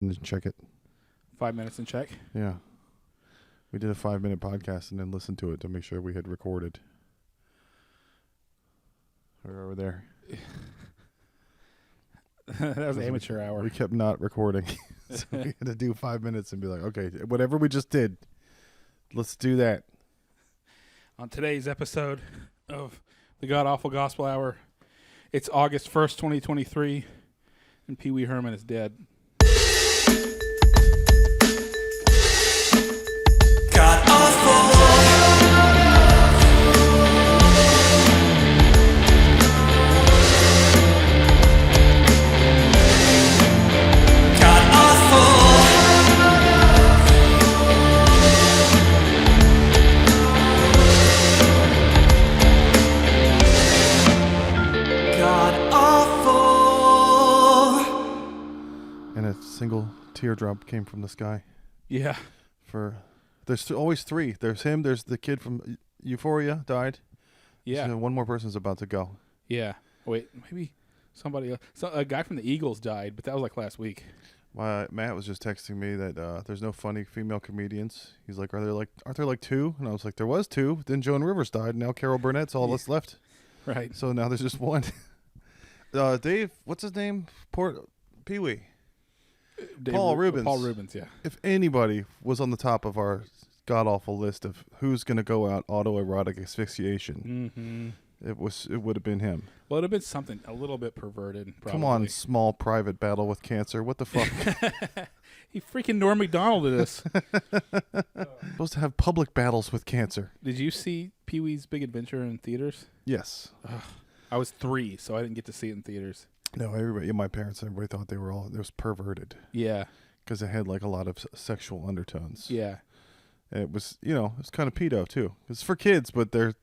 and check it. 5 minutes and check. Yeah. We did a 5-minute podcast and then listened to it to make sure we had recorded. We're over there. That was amateur hour. We kept not recording. So we had to do 5 minutes and be like, okay, whatever we just did, let's do that. On today's episode of the God Awful Gospel Hour, it's August 1st, 2023, and Pee-wee Herman is dead. God awful. God awful. God awful. And a single teardrop came from the sky. Yeah. There's always three. There's him. There's the kid from Euphoria died. Yeah. So one more person's about to go. Yeah. Wait, maybe somebody else. A guy from the Eagles died, but that was like last week. Matt was just texting me that there's no funny female comedians. He's like, aren't there like two? And I was like, there was two. Then Joan Rivers died. Now Carol Burnett's all that's left. Right. So now there's just one. Dave, what's his name? Pee-wee. Paul Rubens. Paul Rubens, yeah. If anybody was on the top of our god-awful list of who's going to go out autoerotic asphyxiation, it would have been him. Well, it would have been something a little bit perverted, probably. Come on, small private battle with cancer. What the fuck? He freaking Norm Macdonald did this. Supposed to have public battles with cancer. Did you see Pee-wee's Big Adventure in theaters? Yes. I was 3, so I didn't get to see it in theaters. No, my parents, everybody thought it was perverted. Yeah. Because it had like a lot of sexual undertones. Yeah. And it was, it's kind of pedo too. It's for kids, but they're...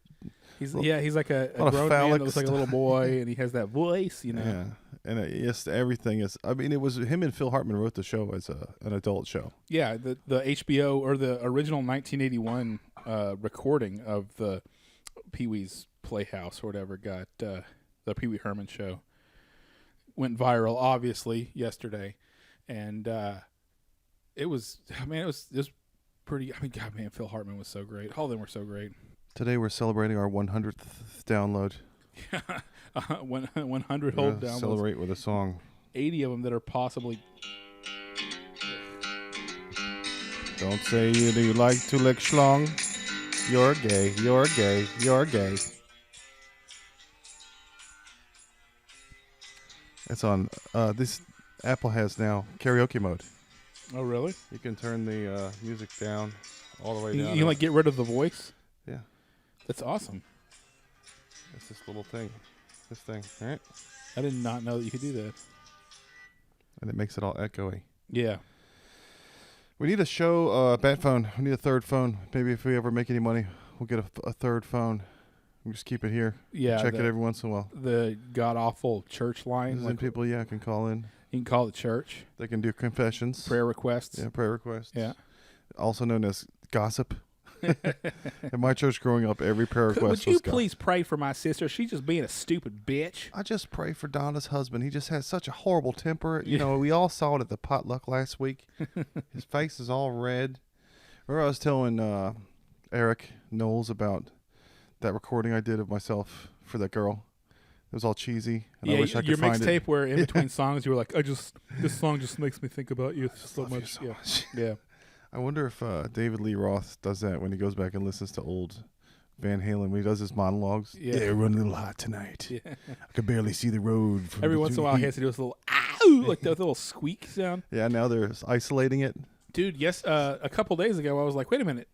He's like a lot of grown man phallic that looks like a little boy, and he has that voice, Yeah. And everything is... I mean, it was him and Phil Hartman wrote the show as an adult show. Yeah, the HBO, or the original 1981 recording of the Pee-wee's Playhouse or whatever got the Pee-wee Herman show. Went viral, obviously, yesterday, and it was pretty. I mean, God, man, Phil Hartman was so great. All of them were so great. Today we're celebrating our 100th download. 100 whole downloads. Celebrate with a song. 80 of them that are possibly. Don't say you like to lick schlong. You're gay. You're gay. You're gay. It's on. This Apple has now karaoke mode. Oh, really? You can turn the music down all the way down. You can like get rid of the voice? Yeah. That's awesome. It's this little thing. This thing, all right? I did not know that you could do that. And it makes it all echoey. Yeah. We need a bat phone. We need a third phone. Maybe if we ever make any money, we'll get a third phone. We just keep it here. Yeah. Check it every once in a while. The god-awful church line. Like people, can call in. You can call the church. They can do confessions. Prayer requests. Yeah, prayer requests. Yeah. Also known as gossip. In my church growing up, every prayer request was Would you please pray for my sister? She's just being a stupid bitch. I just pray for Donna's husband. He just has such a horrible temper. You know, we all saw it at the potluck last week. His face is all red. Remember I was telling Eric Knowles about that recording I did of myself for that girl. It was all cheesy. And I wish I could your find mixtape it. where in between songs you were like, this song just makes me think about you so much. You so much. Yeah. I wonder if David Lee Roth does that when he goes back and listens to old Van Halen, when he does his monologues. Yeah, running a little hot tonight. Yeah. I could barely see the road. From Every once in a while he has to do this little ow, like that little squeak sound. Yeah, now they're isolating it. Dude, yes, a couple days ago I was like, wait a minute,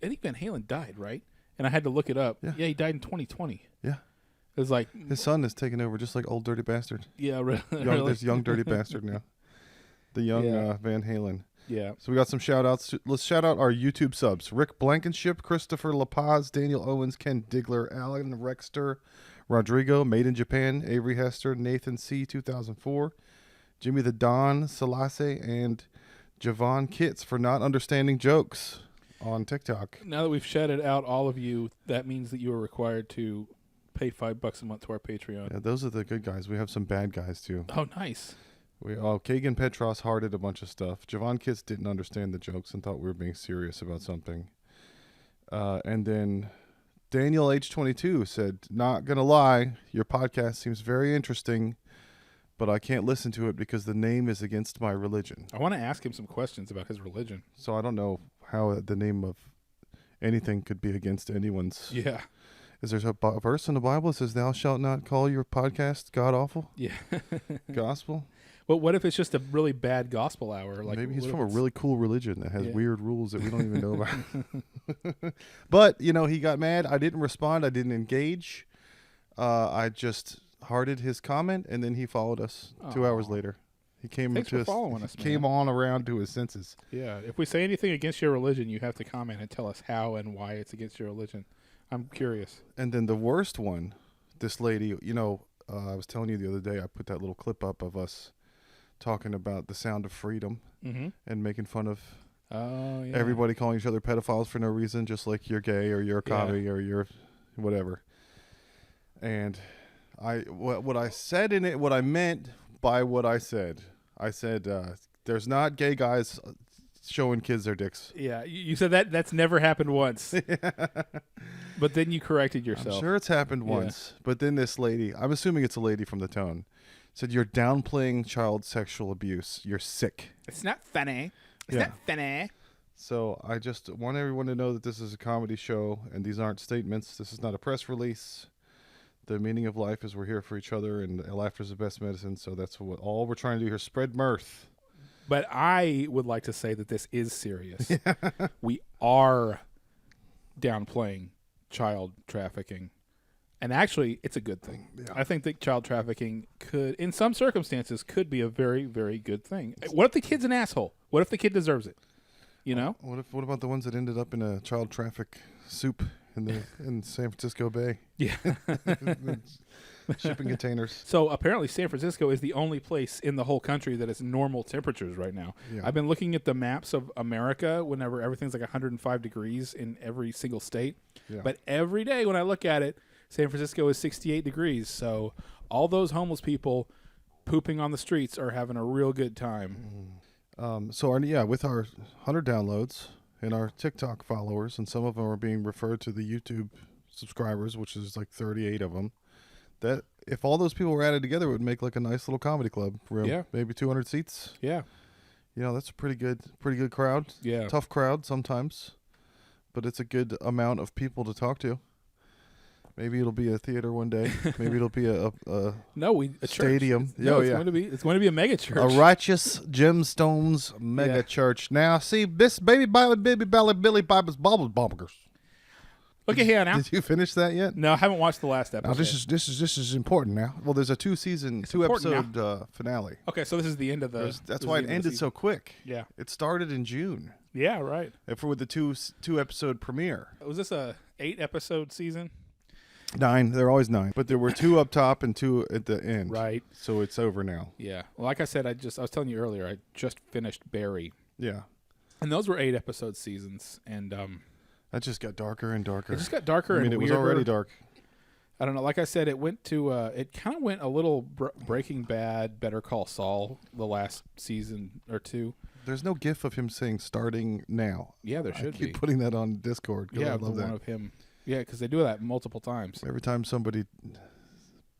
Eddie Van Halen died, right? And I had to look it up. Yeah, he died in 2020. Yeah. It was like... His son is taking over just like old dirty bastard. Yeah, really. There's young dirty bastard now. The young Van Halen. Yeah. So we got some shout-outs. Let's shout out our YouTube subs. Rick Blankenship, Christopher La Paz, Daniel Owens, Ken Digler, Alan Rexter, Rodrigo, Made in Japan, Avery Hester, Nathan C. 2004, Jimmy the Don, Selassie, and Javon Kitts for not understanding jokes on TikTok. Now that we've shouted out all of you, that means that you are required to pay $5 a month to our Patreon. Yeah, those are the good guys. We have some bad guys too. Oh, nice. Kagan Petros hearted a bunch of stuff. Javon Kitts didn't understand the jokes and thought we were being serious about something. And then Daniel H22 said, "Not gonna lie, your podcast seems very interesting, but I can't listen to it because the name is against my religion." I want to ask him some questions about his religion. So I don't know how the name of anything could be against anyone's. Yeah. Is there a verse in the Bible that says, "Thou shalt not call your podcast god awful"? Yeah. Gospel? But what if it's just a really bad gospel hour? Like Maybe he's what from if a it's- really cool religion that has Yeah. weird rules that we don't even know about. But, he got mad. I didn't respond. I didn't engage. I just hearted his comment, and then he followed us 2 hours Aw. later. He came Thanks to for us, following us, came man. on around to his senses. Yeah. If we say anything against your religion, you have to comment and tell us how and why it's against your religion. I'm curious. And then the worst one, this lady, I was telling you the other day, I put that little clip up of us talking about the sound of freedom Mm-hmm. and making fun of Oh, yeah. everybody calling each other pedophiles for no reason, just like you're gay or you're a Yeah. commie or you're whatever. And what I said in it, what I meant by what I said there's not gay guys showing kids their dicks. Yeah. You said that's never happened once. But then you corrected yourself. I'm sure it's happened Yeah. once, but then this lady, I'm assuming it's a lady from the tone, said, "You're downplaying child sexual abuse. You're sick." It's not funny. It's Yeah. not funny. So I just want everyone to know that this is a comedy show, and these aren't statements. This is not a press release. The meaning of life is we're here for each other, and laughter is the best medicine. So that's all we're trying to do here: spread mirth. But I would like to say that this is serious. We are downplaying child trafficking. And actually, it's a good thing. Yeah. I think that child trafficking could, in some circumstances, could be a very, very good thing. What if the kid's an asshole? What if the kid deserves it? You know? What about the ones that ended up in a child traffic soup in San Francisco Bay? Yeah. Shipping containers. So apparently San Francisco is the only place in the whole country that is normal temperatures right now. Yeah. I've been looking at the maps of America whenever everything's like 105 degrees in every single state. Yeah. But every day when I look at it, San Francisco is 68 degrees. So all those homeless people pooping on the streets are having a real good time. With our 100 downloads and our TikTok followers, and some of them are being referred to the YouTube subscribers, which is like 38 of them. That if all those people were added together, it would make like a nice little comedy club room. Yeah. Maybe 200 seats. Yeah. That's a pretty good crowd. Yeah. Tough crowd sometimes, but it's a good amount of people to talk to. Maybe it'll be a theater one day. Maybe it'll be a No, a church. stadium. No, it's yeah. going to be a mega church. A righteous gemstones mega Yeah. church. Now, see this baby Billy Bible's bubble bombers. Look at here now. Did you finish that yet? No, I haven't watched the last episode. Now this is important. Now, well, there's a two important episode finale. Okay, so this is the end of the. That's this is why the it end of the ended so season. quick. Yeah. It started in June. Yeah, right. With the two episode premiere. Was this a 8-episode season? 9. They're always 9, but there were 2 up top and 2 at the end. Right. So it's over now. Yeah. Well, like I said, I was telling you earlier, I just finished Barry, Yeah. and those were 8-episode seasons, and That just got darker and darker. it just got darker I mean, and it was weirder. already dark. I don't know. Like I said, it went to it kind of went a little Breaking Bad, Better Call Saul the last season or 2. There's no gif of him saying starting now. Yeah, there I should keep be. putting that on Discord. 'Cause Yeah, I the love one that. of him. Yeah, because they do that multiple times. Every time somebody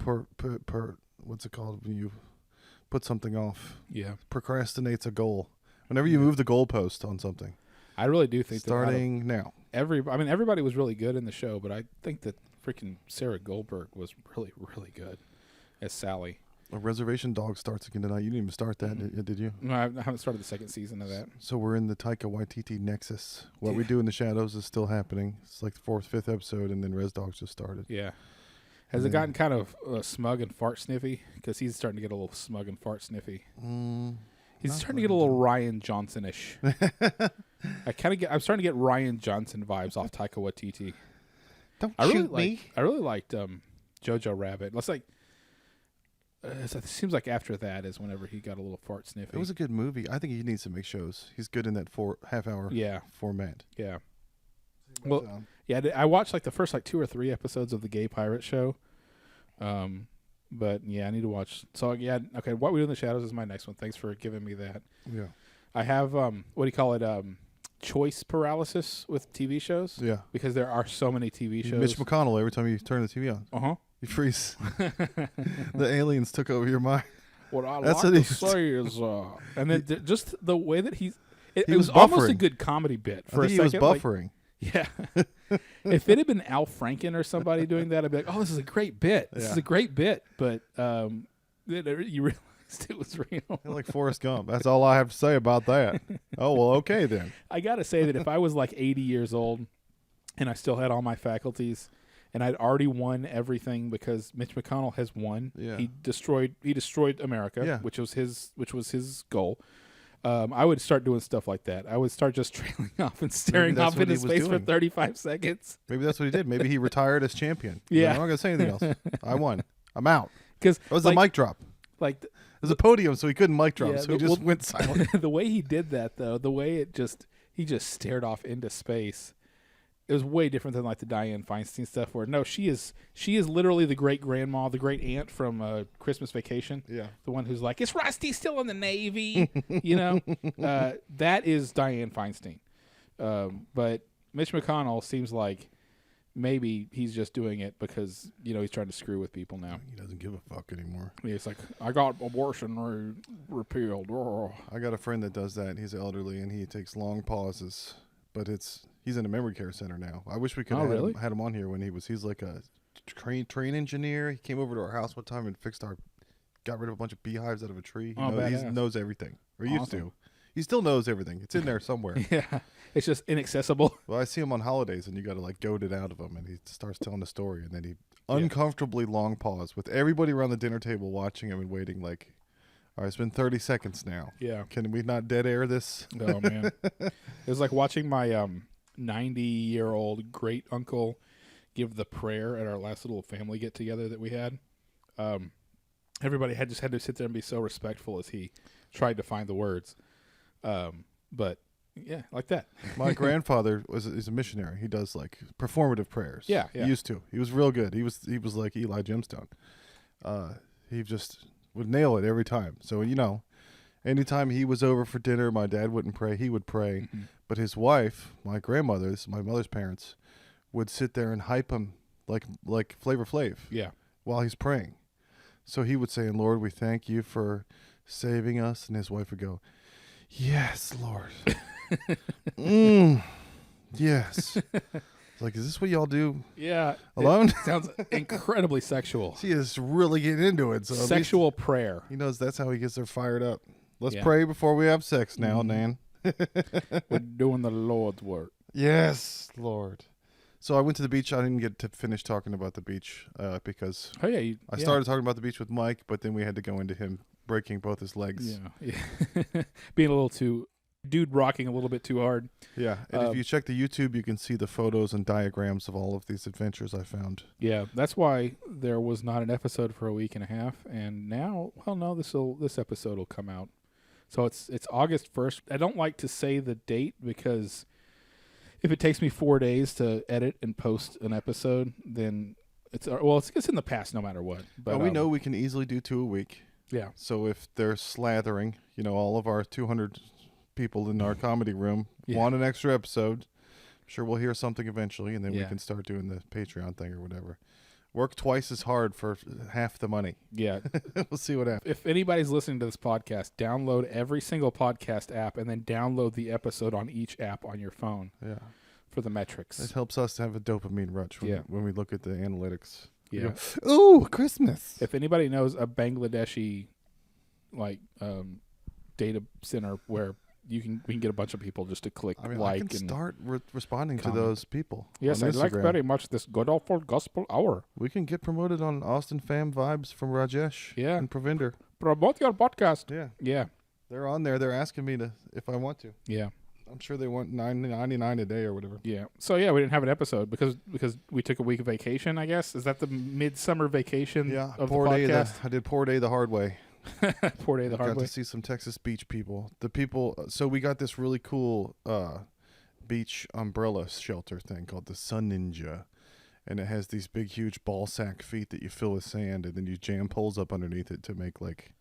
what's it called when you put something off? Yeah, Procrastinates a goal. Whenever you move the goalpost on something. I really do think Starting now. everybody was really good in the show, but I think that freaking Sarah Goldberg was really, really good as Sally. A Reservation Dog starts again tonight. You didn't even start that, did you? No, I haven't started the second season of that. So we're in the Taika Waititi nexus. What we do in the shadows is still happening. It's like the 4th, 5th episode, and then Res Dogs just started. Yeah. Has it gotten kind of smug and fart sniffy? Because he's starting to get a little smug and fart sniffy. He's not starting to get a little Ryan Johnson-ish. I'm starting to get Ryan Johnson vibes off Taika Waititi. Don't I really shoot me. I really liked Jojo Rabbit. Let's like. It seems like after that is whenever he got a little fart sniffy. It was a good movie. I think he needs to make shows. He's good in that half-hour Yeah. format. Yeah. Well, yeah, I watched like the first 2 or 3 episodes of the Gay Pirate Show. But yeah, I need to watch. So yeah, okay. What We Do in the Shadows is my next one. Thanks for giving me that. Yeah. I have what do you call it? Choice paralysis with TV shows. Yeah. Because there are so many TV shows. Mitch McConnell, every time you turn the TV on, you freeze. The aliens took over your mind. What I That's like what to say is, and then just the way that he He was was almost a buffering. good comedy bit I for a think he was second. like- buffering. yeah. If it had been Al Franken or somebody doing that, I'd be like, oh, this is a great bit. This is Yeah. a great bit. But you realized it was real. Like Forrest Gump. That's all I have to say about that. Oh, well, okay then. I got to say that if I was like 80 years old and I still had all my faculties and I'd already won everything because Mitch McConnell has won. Yeah. He destroyed America, Yeah. which was his goal. I would start doing stuff like that. I would start just trailing off and staring that's off what into he was space for doing. 35 seconds. Maybe that's what he did. Maybe he retired as champion. He's Yeah. like, I'm not going to say anything else. I won. I'm out. Because That was a mic drop. like It was a podium, so he couldn't mic drop. Yeah, so he the- just well- went silent. the way he did that though, the way he just stared off into space. It was way different than like the Dianne Feinstein stuff where no, she is literally the great grandma, the great aunt from Christmas Vacation. Yeah. The one who's like, is Rusty still in the Navy? You know? That is Dianne Feinstein. But Mitch McConnell seems like maybe he's just doing it because, he's trying to screw with people now. He doesn't give a fuck anymore. He's like, I got abortion repealed. Oh. I got a friend that does that. He's elderly, and he takes long pauses. But he's in a memory care center now. I wish we could Oh, have really? had him on here when he's like a train engineer. He came over to our house one time and got rid of a bunch of beehives out of a tree. He badass. knows everything, or used Awesome. to. He still knows everything. It's in there somewhere. Yeah. It's just inaccessible. Well, I see him on holidays, and you got to like goad it out of him, and he starts telling a story, and then he uncomfortably long pause with everybody around the dinner table watching him and waiting. Like, all right, it's been 30 seconds now. Yeah. Can we not dead air this? Oh man, it was like watching my 90-year-old great uncle give the prayer at our last little family get together that we had. Everybody had to sit there and be so respectful as he tried to find the words. But yeah, like that. My grandfather is a missionary. He does like performative prayers. Yeah. He used to. He was real good. He was like Eli Gemstone. He just would nail it every time. So anytime he was over for dinner, my dad wouldn't pray. He would pray, but his wife, my grandmother's, my mother's parents, would sit there and hype him like Flavor Flav. Yeah. While he's praying. So he would say, "And Lord, we thank you for saving us," and his wife would go, "Yes, Lord." Yes. It's like, is this what y'all do Yeah. alone? It sounds incredibly sexual. She is really getting into it. So at least Sexual prayer. he knows that's how he gets her fired up. Let's Yeah. pray before we have sex now, Nan. We're doing the Lord's work. Yes, Lord. So I went to the beach. I didn't get to finish talking about the beach because Oh yeah. I started talking about the beach with Mike, but then we had to go into him breaking both his legs. Yeah. Being a little too dude rocking a little bit too hard. Yeah, and if you check the YouTube, you can see the photos and diagrams of all of these adventures I found. Yeah, that's why there was not an episode for a week and a half, and now, well, no, this episode will come out. So it's August 1st. I don't like to say the date because if it takes me 4 days to edit and post an episode, then it's in the past no matter what. But we know we can easily do 2 a week. Yeah, So if they're slathering, all of our 200 people in our comedy room want an extra episode, I'm sure we'll hear something eventually, and then we Yeah. can start doing the Patreon thing or whatever. Work twice as hard for half the money. yeah. We'll see what happens. If anybody's listening to this podcast, download every single podcast app and then download the episode on each app on your phone Yeah, for the metrics. it helps us to have a dopamine rush when we look at the analytics. We Yeah. go, ooh, Christmas. If anybody knows a Bangladeshi data center where we can get a bunch of people just to click I like can and start responding comment. to those people. yes, on I like Instagram. very much this good awful gospel hour. We can get promoted on Austin Fam Vibes from Rajesh Yeah. and Pravinder. Promote your podcast. Yeah, Yeah, they're on there. They're asking me if I want to. yeah, I'm sure they want $9.99 a day or whatever. yeah. So yeah, we didn't have an episode because we took a week of vacation. I guess is that the midsummer vacation? Yeah, of poor the day. podcast. I did poor day the hard way. Poor day the hard Got way. to see some Texas beach people. The people. So we got this really cool beach umbrella shelter thing called the Sun Ninja, and it has these big, huge ball sack feet that you fill with sand, and then you jam poles up underneath it to make like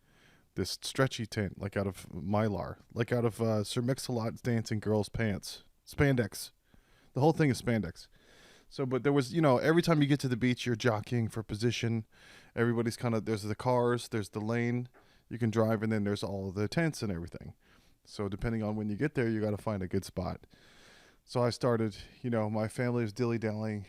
this stretchy tent, like out of mylar, like out of Sir Mix-a-Lot's Dancing Girls pants, spandex. The whole thing is spandex. So, but there was, every time you get to the beach, you're jockeying for position. Everybody's there's the cars, there's the lane you can drive, and then there's all of the tents and everything. So depending on when you get there, you got to find a good spot. So I started, my family was dilly-dallying,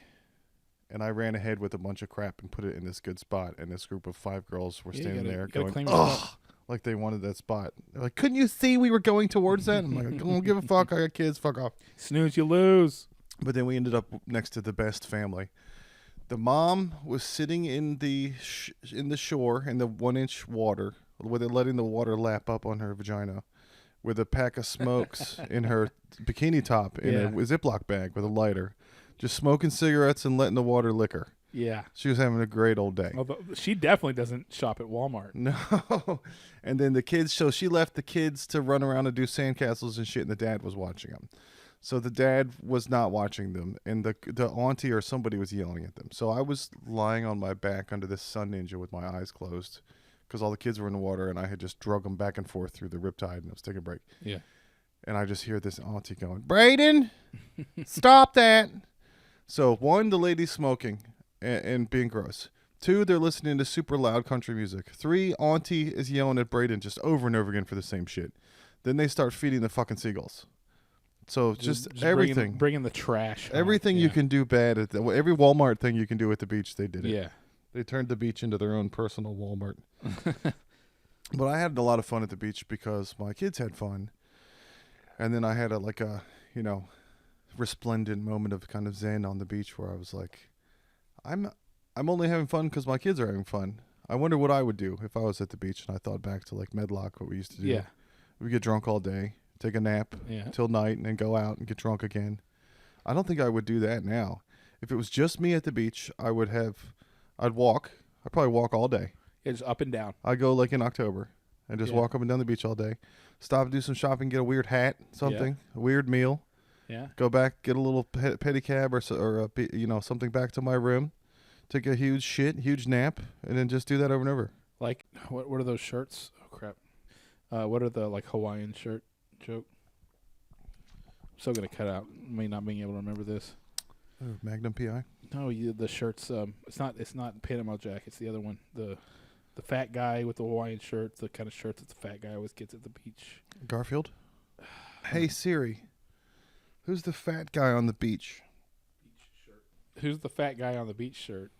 and I ran ahead with a bunch of crap and put it in this good spot. And this group of 5 girls were standing there going, "Ugh," like they wanted that spot. They're like, "Couldn't you see we were going towards that?" I'm like, "I don't give a fuck. I got kids. Fuck off." Snooze, you lose. But then we ended up next to the best family. The mom was sitting in the shore in the 1-inch water, with it letting the water lap up on her vagina, with a pack of smokes in her bikini top in a Ziploc bag with a lighter, just smoking cigarettes and letting the water lick her. Yeah. She was having a great old day. Although she definitely doesn't shop at Walmart. No. And then the kids, so she left the kids to run around and do sandcastles and shit, and the dad was watching them. So the dad was not watching them, and the auntie or somebody was yelling at them. So I was lying on my back under this sun ninja with my eyes closed, because all the kids were in the water, and I had just drug them back and forth through the riptide, and I was taking a break. Yeah. And I just hear this auntie going, "Braden, stop that." So 1, the lady's smoking and being gross. 2, they're listening to super loud country music. 3, auntie is yelling at Braden just over and over again for the same shit. Then they start feeding the fucking seagulls. So just everything. Bringing the trash. Everything you can do bad at every Walmart thing you can do at the beach, they did it. Yeah. They turned the beach into their own personal Walmart. But I had a lot of fun at the beach because my kids had fun. And then I had a resplendent moment of kind of zen on the beach where I was like, I'm only having fun because my kids are having fun. I wonder what I would do if I was at the beach. And I thought back to like Medlock, what we used to do. Yeah. We get drunk all day, take a nap till night, and then go out and get drunk again. I don't think I would do that now. If it was just me at the beach, I'd walk. I'd probably walk all day. It's up and down. I'd go like in October and just walk up and down the beach all day. Stop and do some shopping, get a weird hat, something, a weird meal. Yeah. Go back, get a little pedicab or something back to my room. Take a huge nap, and then just do that over and over. Like, what are those shirts? Oh, crap. What are the, like, Hawaiian shirt joke? I'm still going to cut out me not being able to remember this. Magnum PI? No, the shirts. It's not Panama Jack. It's the other one. The fat guy with the Hawaiian shirt. The kind of shirt that the fat guy always gets at the beach. Garfield? Hey, Siri. Who's the fat guy on the beach? Who's the fat guy on the beach shirt?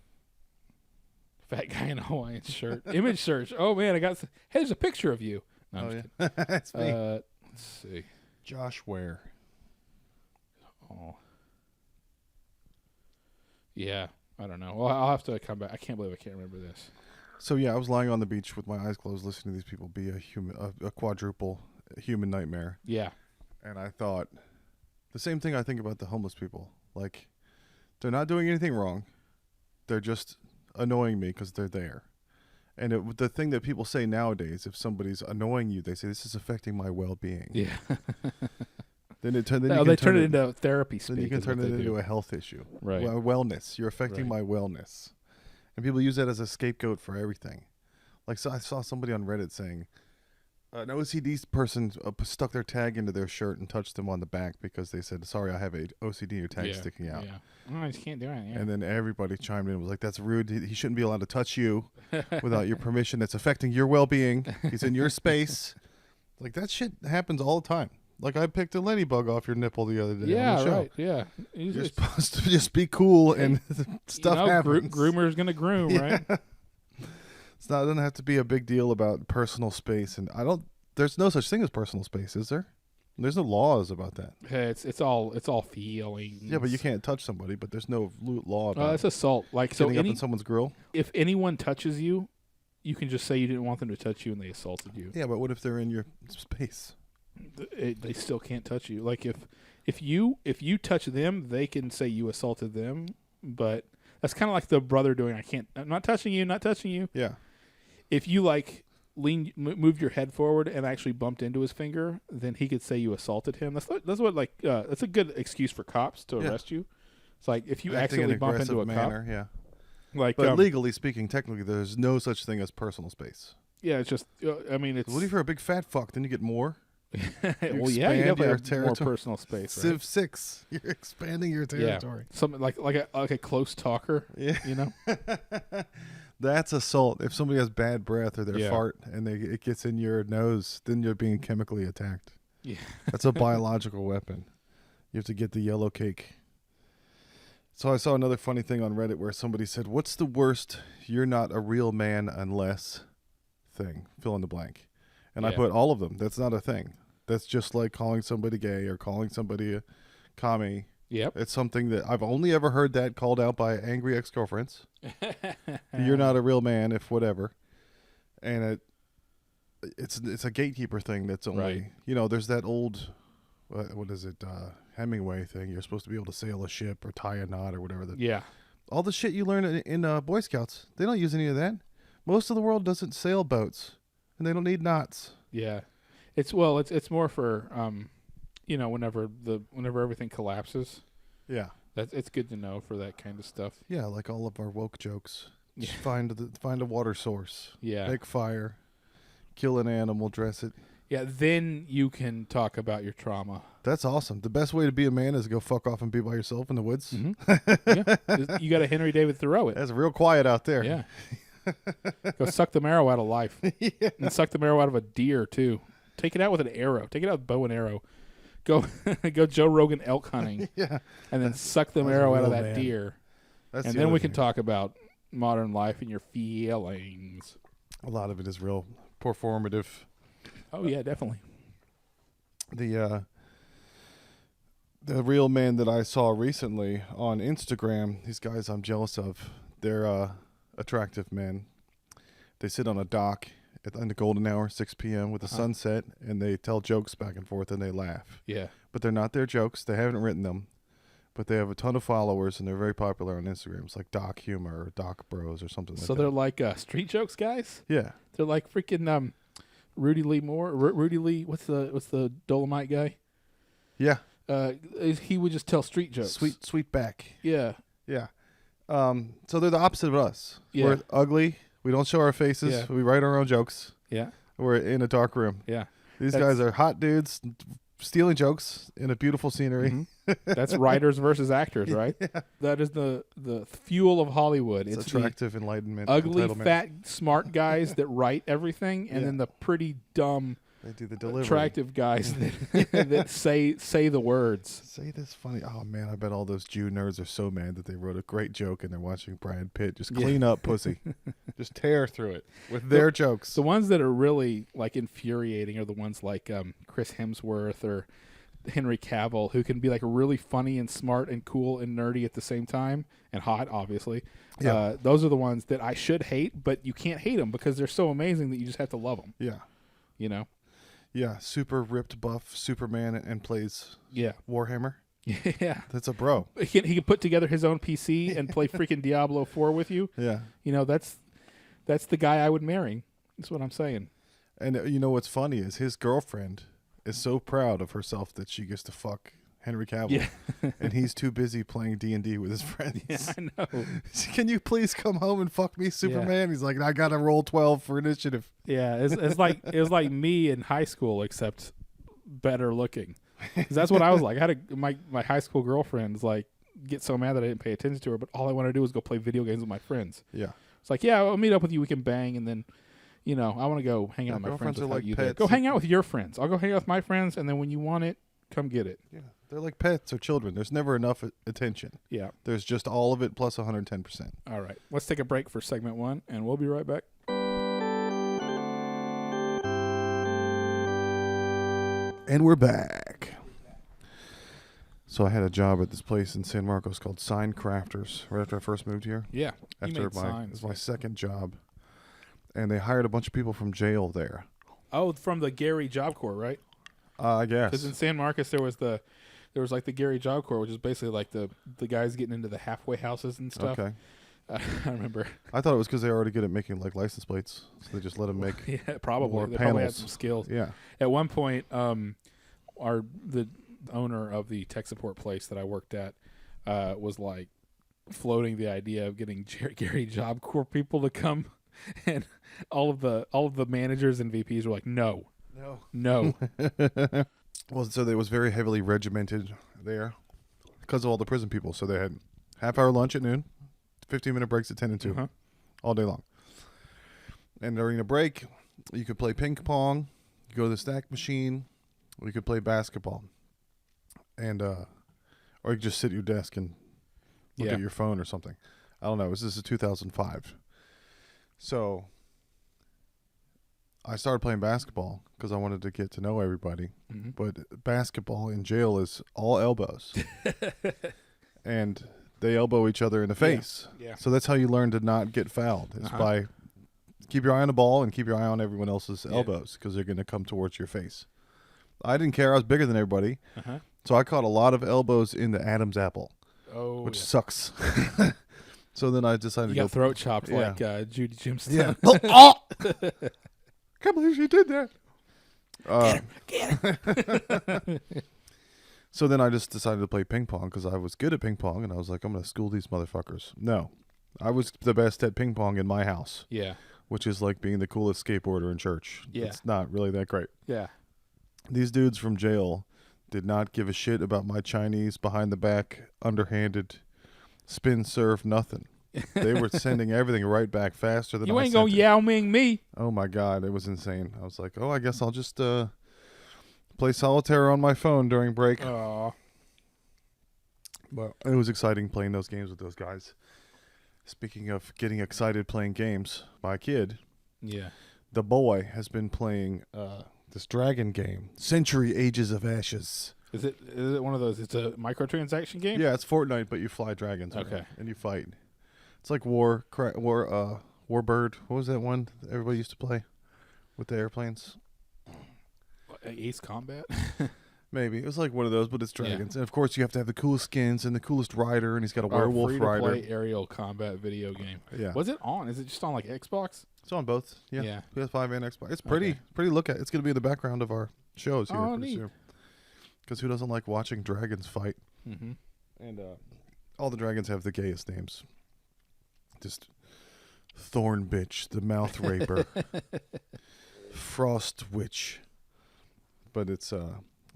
Fat guy in a Hawaiian shirt. Image search. Oh, man, hey, there's a picture of you. No, I'm just kidding. That's me. Let's see. Josh Ware. Oh. Yeah, I don't know. Well, I'll have to come back. I can't believe I can't remember this. So, yeah, I was lying on the beach with my eyes closed listening to these people be a quadruple human nightmare. Yeah. And I thought the same thing I think about the homeless people. Like, they're not doing anything wrong. They're just annoying me because they're there. And the thing that people say nowadays, if somebody's annoying you, they say, "This is affecting my well-being." Yeah. Then they turn it into therapy speak. Then you can turn it into a health issue. Right. Wellness. You're affecting my wellness. And people use that as a scapegoat for everything. Like, so I saw somebody on Reddit saying, an OCD person stuck their tag into their shirt and touched them on the back because they said, "Sorry, I have a OCD, your tag's sticking out." Yeah. Oh, I just can't do it. Yeah. And then everybody chimed in and was like, "That's rude. He shouldn't be allowed to touch you without your permission. It's affecting your well-being. He's in your space." Like, that shit happens all the time. Like, I picked a ladybug off your nipple the other day. Yeah, on the show. right. Yeah. You're supposed to just be cool and stuff happens. Groomer's going to groom, right? It doesn't have to be a big deal about personal space. And there's no such thing as personal space, is there? There's no laws about that. It's all feelings. Yeah, but you can't touch somebody, but there's no law about it's assault. Like, getting up in someone's grill. If anyone touches you, you can just say you didn't want them to touch you and they assaulted you. Yeah, but what if they're in your space? They still can't touch you. Like, if you touch them, they can say you assaulted them. But that's kind of like the brother doing, I'm not touching you. Yeah. If you moved your head forward and actually bumped into his finger, then he could say you assaulted him. That's what that's a good excuse for cops to arrest you. It's like if you acting in accidentally an bump into a aggressive manner, yeah. cop, like But legally speaking, technically, there's no such thing as personal space. yeah, it's just I mean it's What if you're a big fat fuck? Then you get more. well, yeah, you expand definitely your have more territory. personal space. Civ Right? 6. You're expanding your territory. Yeah, something like a close talker. Yeah. You know. That's assault. If somebody has bad breath or their Yeah. fart and it gets in your nose, then you're being chemically attacked. Yeah. That's a biological weapon. You have to get the yellow cake. So I saw another funny thing on Reddit where somebody said, "What's the worst you're not a real man unless thing?" Fill in the blank. And I Yeah. put all of them. That's not a thing. That's just like calling somebody gay or calling somebody a commie. Yep. It's something that I've only ever heard that called out by angry ex-girlfriends. You're not a real man if whatever. And it's a gatekeeper thing that's only, Right. you know, there's that old, what is it, Hemingway thing. You're supposed to be able to sail a ship or tie a knot or whatever. Yeah. All the shit you learn in Boy Scouts, they don't use any of that. Most of the world doesn't sail boats, and they don't need knots. Yeah. It's more for you know, whenever everything collapses. Yeah. It's good to know for that kind of stuff. Yeah, like all of our woke jokes. Yeah. Just find a water source. Yeah. Make fire. Kill an animal, dress it. Yeah, then you can talk about your trauma. That's awesome. The best way to be a man is to go fuck off and be by yourself in the woods. Yeah. You got a Henry David Thoreau it. That's real quiet out there. Yeah. Go suck the marrow out of life. Yeah. And suck the marrow out of a deer too. Take it out with an arrow. Take it out with bow and arrow. Go go Joe Rogan elk hunting. Yeah. And then suck the That's marrow out of real, that man. deer. That's And the then other we can thing. talk about modern life and your feelings. A lot of it is real performative. Oh yeah, definitely. The real man that I saw recently on Instagram, these guys I'm jealous of, they're attractive men. They sit on a dock in the golden hour, 6 p.m. with the sunset, and they tell jokes back and forth and they laugh. Yeah. But they're not their jokes. They haven't written them. But they have a ton of followers, and they're very popular on Instagram. It's like Doc Humor or Doc Bros or something like So that. they're like street jokes guys? Yeah. They're like freaking Rudy Lee Moore. Rudy Lee, what's the Dolomite guy? Yeah. He would just tell street jokes. Sweet back. Yeah. Yeah. So they're the opposite of us. Yeah. We're ugly. We don't show our faces. Yeah. We write our own jokes. Yeah. We're in a dark room. Yeah. These That's- guys are hot dudes stealing jokes in a beautiful scenery. Mhm. That's writers versus actors, right? Yeah. That is the fuel of Hollywood. It's It's attractive enlightenment. the ugly, entitlement. fat, smart guys that write everything, and Yeah. then the pretty dumb, They do the delivery. attractive guys that that say the words. Say this funny. Oh man, I bet all those Jew nerds are so mad that they wrote a great joke and they're watching Brad Pitt just clean up pussy, just tear through it with their jokes. The ones that are really like infuriating are the ones like Chris Hemsworth or Henry Cavill, who can be like really funny and smart and cool and nerdy at the same time, and hot, obviously. Yeah. Those are the ones that I should hate, but you can't hate them because they're so amazing that you just have to love them. Yeah, You know? yeah. Super ripped, buff Superman and plays Yeah. Warhammer. Yeah. That's a bro. He can put together his own PC and play freaking Diablo 4 with you. Yeah. You know, that's the guy I would marry. That's what I'm saying. And you know what's funny is his girlfriend is so proud of herself that she gets to fuck Henry Cavill. Yeah. And he's too busy playing D&D with his friends. Yeah, I know. Can you please come home and fuck me, Superman? He's like, I got to roll 12 for initiative. Yeah, it's like it was like me in high school, except better looking. 'Cause that's what I was like. I had my high school girlfriends like get so mad that I didn't pay attention to her, but all I wanted to do was go play video games with my friends. Yeah. It's like, yeah, I'll meet up with you. We can bang, and then, you know, I want to go hang out Yeah, with my friends girlfriends are without like you there. pets. Go hang out with your friends. I'll go hang out with my friends, and then when you want it, come get it. Yeah. They're like pets or children. There's never enough attention. Yeah. There's just all of it plus 110%. All right. Let's take a break for segment 1, and we'll be right back. And we're back. So I had a job at this place in San Marcos called Sign Crafters right after I first moved here. Yeah. You After made it signs. was my second job. And they hired a bunch of people from jail there. Oh, from the Gary Job Corps, right? I guess. Because in San Marcos there was like the Gary Job Corps, which is basically like the guys getting into the halfway houses and stuff. Okay. I remember. I thought it was because they were already good at making like license plates, so they just let them make. Yeah, probably. More They probably had panels. some skills. Yeah. At one point, the owner of the tech support place that I worked at, was like floating the idea of getting Gary Job Corps people to come, and all of the managers and VPs were like, no. Well, so they was very heavily regimented there because of all the prison people. So they had half-hour lunch at noon, 15-minute breaks at 10 and 2, Uh-huh. all day long. And during the break, you could play ping pong, you go to the snack machine, or you could play basketball. And or you could just sit at your desk and look Yeah. at your phone or something. I don't know. This is 2005. So I started playing basketball because I wanted to get to know everybody. Mm-hmm. But basketball in jail is all elbows. And they elbow each other in the face. Yeah. So that's how you learn to not get fouled. Is by keep your eye on the ball and keep your eye on everyone else's elbows because they're going to come towards your face. I didn't care. I was bigger than everybody. Uh-huh. So I caught a lot of elbows in the Adam's apple, which sucks. So then I decided you to go got throat chopped Yeah. like Judy Jimstone. Yeah. Oh! Can't believe she did that. Get him. So then I just decided to play ping pong because I was good at ping pong, and I was like, I'm going to school these motherfuckers. No. I was the best at ping pong in my house, Yeah. which is like being the coolest skateboarder in church. Yeah. It's not really that great. Yeah. These dudes from jail did not give a shit about my Chinese behind the back, underhanded, spin serve, nothing. They were sending everything right back faster than You I ain't sent gonna it. Yao Ming me. Oh my God, it was insane. I was like, oh, I guess I'll just play solitaire on my phone during break. Oh. But it was exciting playing those games with those guys. Speaking of getting excited playing games, my kid, Yeah. the boy, has been playing this dragon game, Century Ages of Ashes. Is it one of those? It's a microtransaction game. Yeah, it's Fortnite, but you fly dragons. around, Okay. and you fight. It's like Warbird. What was that one that everybody used to play with the airplanes? Ace Combat. Maybe it was like one of those, but it's dragons, and of course you have to have the coolest skins and the coolest rider, and he's got a werewolf rider. Free-to-play aerial combat video game. Yeah, Was it on? Is it just on like Xbox? it's on both. Yeah, Yeah. PS5 and Xbox. It's pretty, Okay. pretty. Look at. It's going to be in the background of our shows here Oh, pretty neat. soon. Because who doesn't like watching dragons fight? Mm-hmm. And all the dragons have the gayest names. Just Thorn Bitch, the Mouth Raper, Frost Witch. But it's I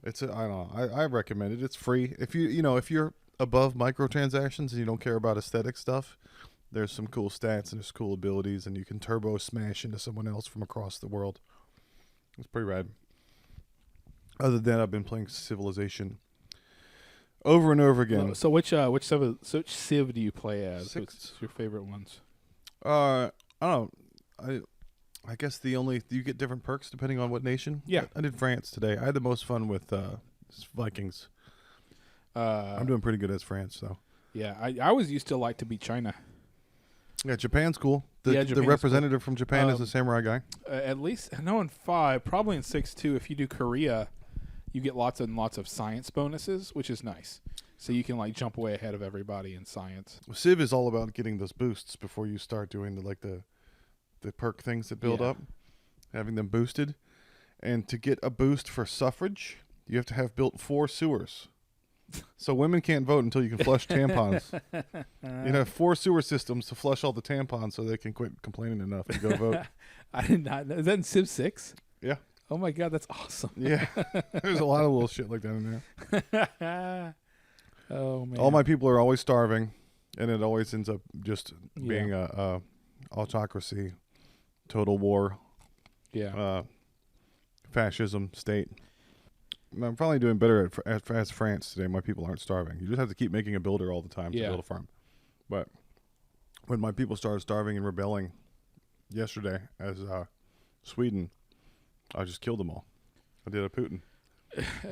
don't know. I recommend it. It's free. If if you're above microtransactions and you don't care about aesthetic stuff, there's some cool stats and there's cool abilities, and you can turbo smash into someone else from across the world. It's pretty rad. Other than that, I've been playing Civilization over and over again. So which civ do you play as? 6. What's your favorite ones? I don't know. I guess you get different perks depending on what nation. Yeah. I did France today. I had the most fun with Vikings. I'm doing pretty good as France, though. Yeah, I always used to like to be China. Yeah, Japan's cool. The Japan's representative from Japan is a samurai guy. At least I know in 5, probably in 6 too. If you do Korea, you get lots and lots of science bonuses, which is nice. So you can like jump way ahead of everybody in science. Civ is all about getting those boosts before you start doing the perk things that build Yeah. up, having them boosted. And to get a boost for suffrage, you have to have built 4 sewers. So women can't vote until you can flush tampons. You have 4 sewer systems to flush all the tampons so they can quit complaining enough and go vote. I did not know. Is that in Civ 6? Yeah. Oh my god, that's awesome. Yeah. There's a lot of little shit like that in there. Oh man. All my people are always starving, and it always ends up just being Yeah. a autocracy, total war, fascism state. And I'm probably doing better as France today. My people aren't starving. You just have to keep making a builder all the time to build a farm. But when my people started starving and rebelling yesterday as Sweden, I just killed them all. I did a Putin.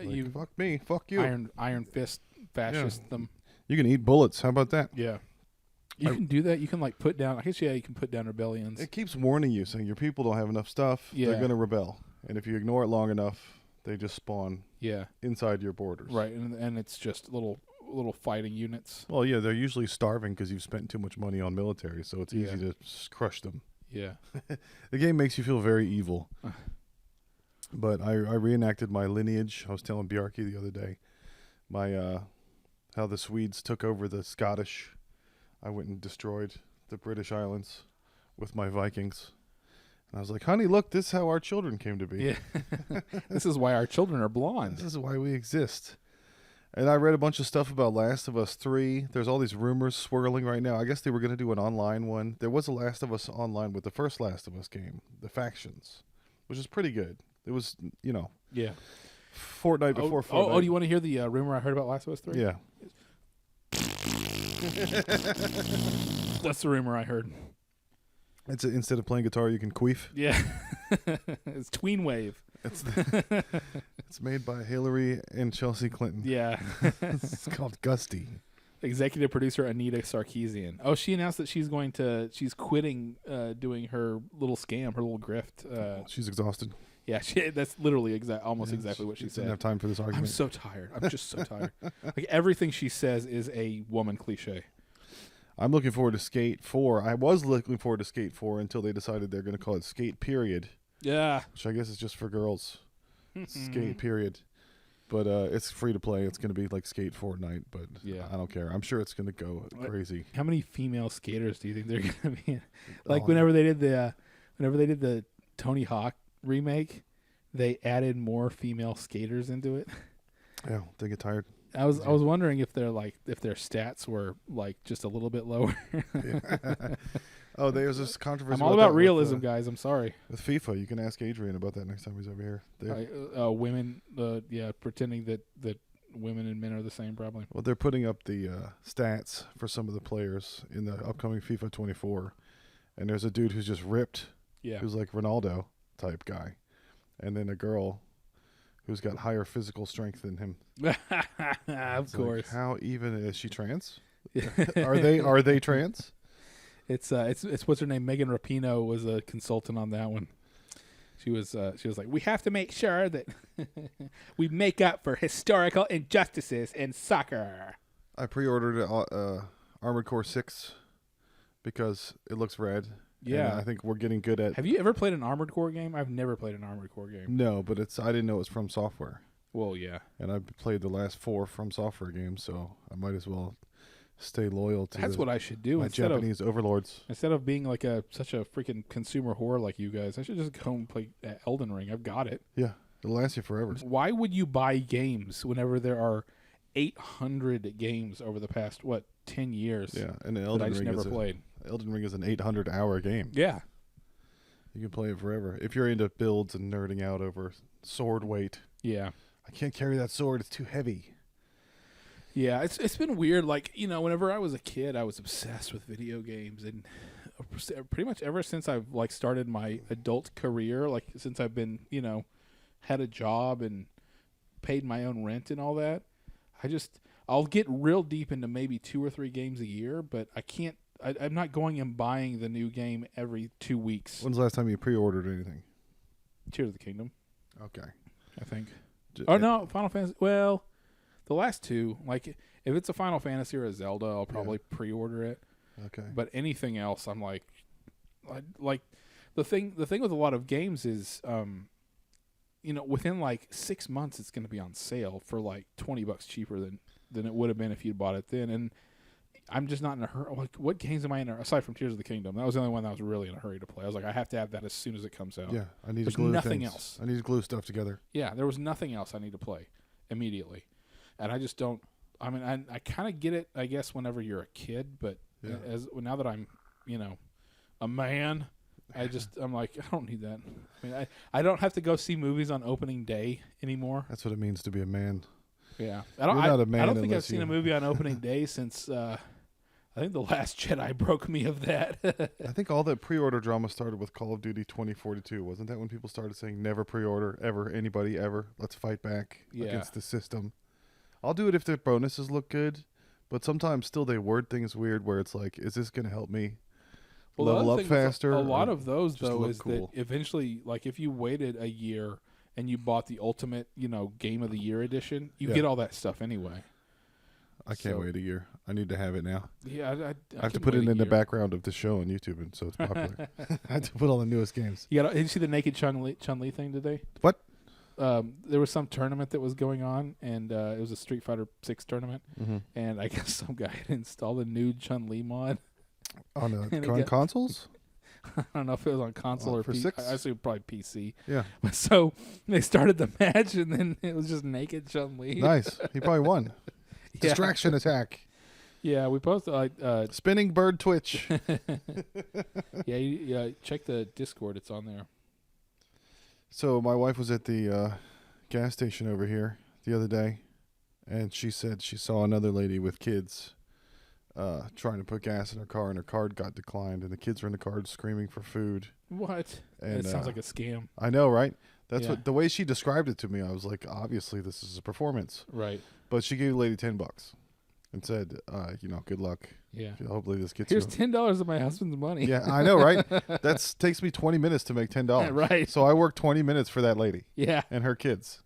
You Fuck me, fuck you. Iron fist fascist them. You can eat bullets. How about that? Yeah. You can do that. You can like put down. I guess you can put down rebellions. It keeps warning you, saying your people don't have enough stuff. Yeah. They're going to rebel. And if you ignore it long enough, they just spawn inside your borders. Right, and it's just little fighting units. Well, yeah, they're usually starving because you've spent too much money on military, so it's easy to crush them. Yeah. The game makes you feel very evil. But I reenacted my lineage. I was telling Bjarki the other day, my how the Swedes took over the Scottish. I went and destroyed the British Islands with my Vikings. And I was like, honey, look, this is how our children came to be. Yeah. This is why our children are blonde. This is why we exist. And I read a bunch of stuff about Last of Us 3. There's all these rumors swirling right now. I guess they were going to do an online one. There was a Last of Us online with the first Last of Us game, The Factions, which is pretty good. It was, Yeah. Fortnite before Fortnite. Oh, do you want to hear the rumor I heard about Last of Us 3? Yeah. That's the rumor I heard. Instead of playing guitar, you can queef. Yeah. It's Tween Wave. It's made by Hillary and Chelsea Clinton. Yeah. It's called Gusty. Executive producer Anita Sarkeesian. Oh, she announced that she's quitting doing her little scam, her little grift. She's exhausted. Yeah, that's literally almost exactly what she Didn't said. have time for this argument. I'm so tired. I'm just so tired. Like everything she says is a woman cliche. I'm looking forward to Skate 4. I was looking forward to Skate 4 until they decided they're going to call it Skate Period. Yeah. Which I guess is just for girls. Skate Period. But it's free to play. It's going to be like Skate Fortnite, but Yeah. I don't care. I'm sure it's going to go crazy. How many female skaters do you think they're going to be? Like Oh, whenever they did the Tony Hawk remake, they added more female skaters into it. Yeah, they get tired. I was wondering if their stats were like just a little bit lower. Oh, there's this controversy. I'm all about realism, guys. I'm sorry. With FIFA, you can ask Adrian about that next time he's over here. Women, pretending that women and men are the same, probably. Well, they're putting up the stats for some of the players in the upcoming FIFA 24, and there's a dude who's just ripped, Yeah. who's like Ronaldo type guy, and then a girl who's got higher physical strength than him. Of course. Like, how even is she trans? Are they trans? It's what's her name? Megan Rapinoe was a consultant on that one. She was like, we have to make sure that we make up for historical injustices in soccer. I pre-ordered Armored Core 6 because it looks rad. Yeah. And I think we're getting good at. Have you ever played an Armored Core game? I've never played an Armored Core game. No, but I didn't know it was from Software. Well, yeah. And I've played the last 4 from Software games, so I might as well stay loyal to That's what I should do my Japanese overlords. Instead of being like such a freaking consumer whore like you guys. I should just go and play Elden Ring. I've got it. Yeah, it'll last you forever. Why would you buy games whenever there are 800 games over the past 10 years? Yeah, and that I Elden just Ring never played. Elden Ring is an 800-hour game. Yeah. You can play it forever if you're into builds and nerding out over sword weight. Yeah. I can't carry that sword; it's too heavy. Yeah, it's been weird. Like, whenever I was a kid, I was obsessed with video games, and pretty much ever since I've started my adult career, since I've been had a job and paid my own rent and all that, I'll get real deep into maybe 2 or 3 games a year, but I can't. I'm not going and buying the new game every 2 weeks. When's the last time you pre-ordered anything? Tears of the Kingdom, Okay. I think. Oh no, Final Fantasy. Well, the last 2, if it's a Final Fantasy or a Zelda, I'll probably pre-order it. Okay. But anything else, I'm like the thing with a lot of games is, within 6 months, it's going to be on sale for $20 cheaper than it would have been if you'd bought it then. And I'm just not in a hurry. What games am I in aside from Tears of the Kingdom? That was the only one that I was really in a hurry to play. I was like, I have to have that as soon as it comes out. Yeah, I need There's to glue nothing things. else. I need to glue stuff together. Yeah, there was nothing else I need to play immediately, and I just don't. I mean, I kind of get it, I guess, whenever you're a kid, but Yeah. now that I'm, a man, I'm like, I don't need that. I mean, I don't have to go see movies on opening day anymore. That's what it means to be a man. Yeah, You're not a man I don't think I've unless seen a you- movie on opening day since. I think The Last Jedi broke me of that. I think all that pre-order drama started with Call of Duty 2042. Wasn't that when people started saying never pre-order ever, anybody ever? Let's fight back Yeah. against the system. I'll do it if the bonuses look good, but sometimes still they word things weird where it's like, is this going to help me Well, the level other up thing with faster? A lot or of those, just though, look is cool? that eventually, if you waited a year and you bought the ultimate, Game of the Year edition, you Yeah. get all that stuff anyway. I can't so- wait a year. I need to have it now. Yeah, I have to put it in the background of the show on YouTube, and so it's popular. I have to put all the newest games. Did you see the naked Chun-Li thing today? What? there was some tournament that was going on, and it was a Street Fighter 6 tournament, Mm-hmm. and I guess some guy had installed a new Chun-Li mod. On And it consoles? I don't know if it was on console or for PC. 6? I assume probably PC. Yeah. So they started the match, and then it was just naked Chun-Li. Nice. He probably won. Distraction attack. Yeah, we posted Spinning bird twitch. yeah, check the Discord. It's on there. So my wife was at the gas station over here the other day, and she said she saw another lady with kids trying to put gas in her car, and her card got declined, and the kids were in the car screaming for food. What? And It sounds like a scam. I know, right? That's Yeah. what the way she described it to me. I was like, obviously this is a performance. Right. But she gave the lady $10 and said, good luck. Yeah. Hopefully this gets Here's you. $10 of my husband's money. Yeah, I know, right? That takes me 20 minutes to make $10. Right. So I worked 20 minutes for that lady Yeah. and her kids.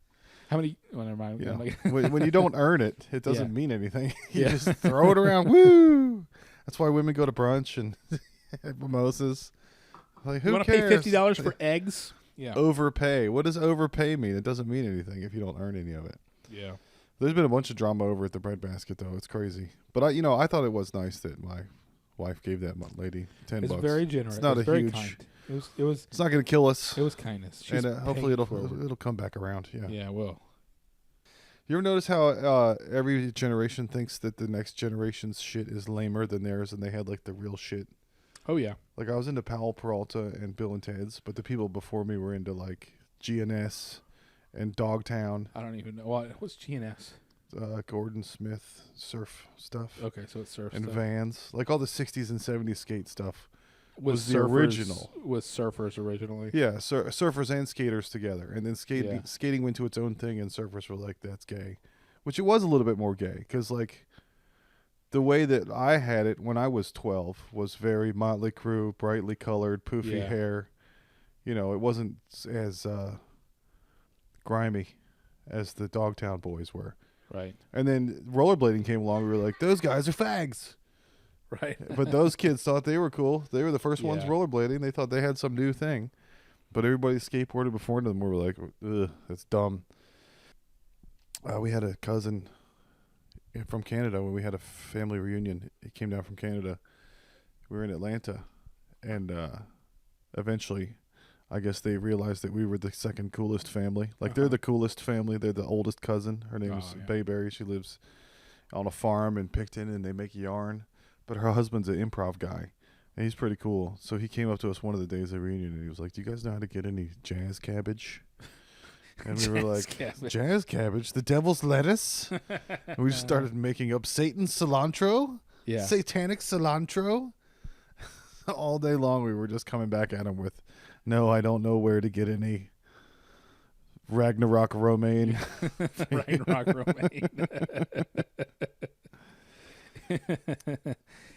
How many? Well, never mind. You know, I'm like- when you don't earn it, it doesn't Yeah. mean anything. You Yeah. just throw it around. Woo! That's why women go to brunch and mimosas. Like, who you want to pay cares? $50 for eggs? Yeah. Overpay. What does overpay mean? It doesn't mean anything if you don't earn any of it. Yeah. There's been a bunch of drama over at the breadbasket, though. It's crazy. But I thought it was nice that my wife gave that lady $10. It's very generous. It's not it was a very huge. kind. It was. It's not going to kill us. It was kindness. She's And hopefully paying forward. it'll come back around. Yeah. Yeah. Well. You ever notice how every generation thinks that the next generation's shit is lamer than theirs, and they had like the real shit? Oh yeah. Like I was into Powell Peralta and Bill and Ted's, but the people before me were into like GNS and Dogtown, I don't even know what's GNS. Gordon Smith surf stuff, Okay, so it's surf and stuff. Vans, like all the 60s and 70s skate stuff. was the surfers- original. Was surfers originally? Yeah, surfers and skaters together, and then Yeah. skating went to its own thing, and surfers were like, "That's gay," which it was a little bit more gay because like the way that I had it when I was 12 was very Motley Crue, brightly colored, poofy Yeah. hair. You know, it wasn't as grimy as the Dogtown boys were. Right. And then rollerblading came along. We were like, "Those guys are fags." Right. But those kids thought they were cool. They were the first ones Yeah. rollerblading. They thought they had some new thing. But everybody skateboarded before them. We were like, "Ugh, that's dumb." We had a cousin from Canada when we had a family reunion. He came down from Canada. We were in Atlanta, and eventually, I guess they realized that we were the second coolest family. Like they're the coolest family. They're the oldest cousin. Her name is Oh, yeah. Bayberry. She lives on a farm in Picton, and they make yarn. But her husband's an improv guy, and he's pretty cool. So he came up to us one of the days of the reunion, and he was like, "Do you guys know how to get any jazz cabbage?" And we were Jazz like, cabbage. "Jazz cabbage? The devil's lettuce?" And we just started making up Satan's cilantro, Yeah. satanic cilantro. All day long, we were just coming back at him with, "No, I don't know where to get any Ragnarok romaine." Ragnarok romaine.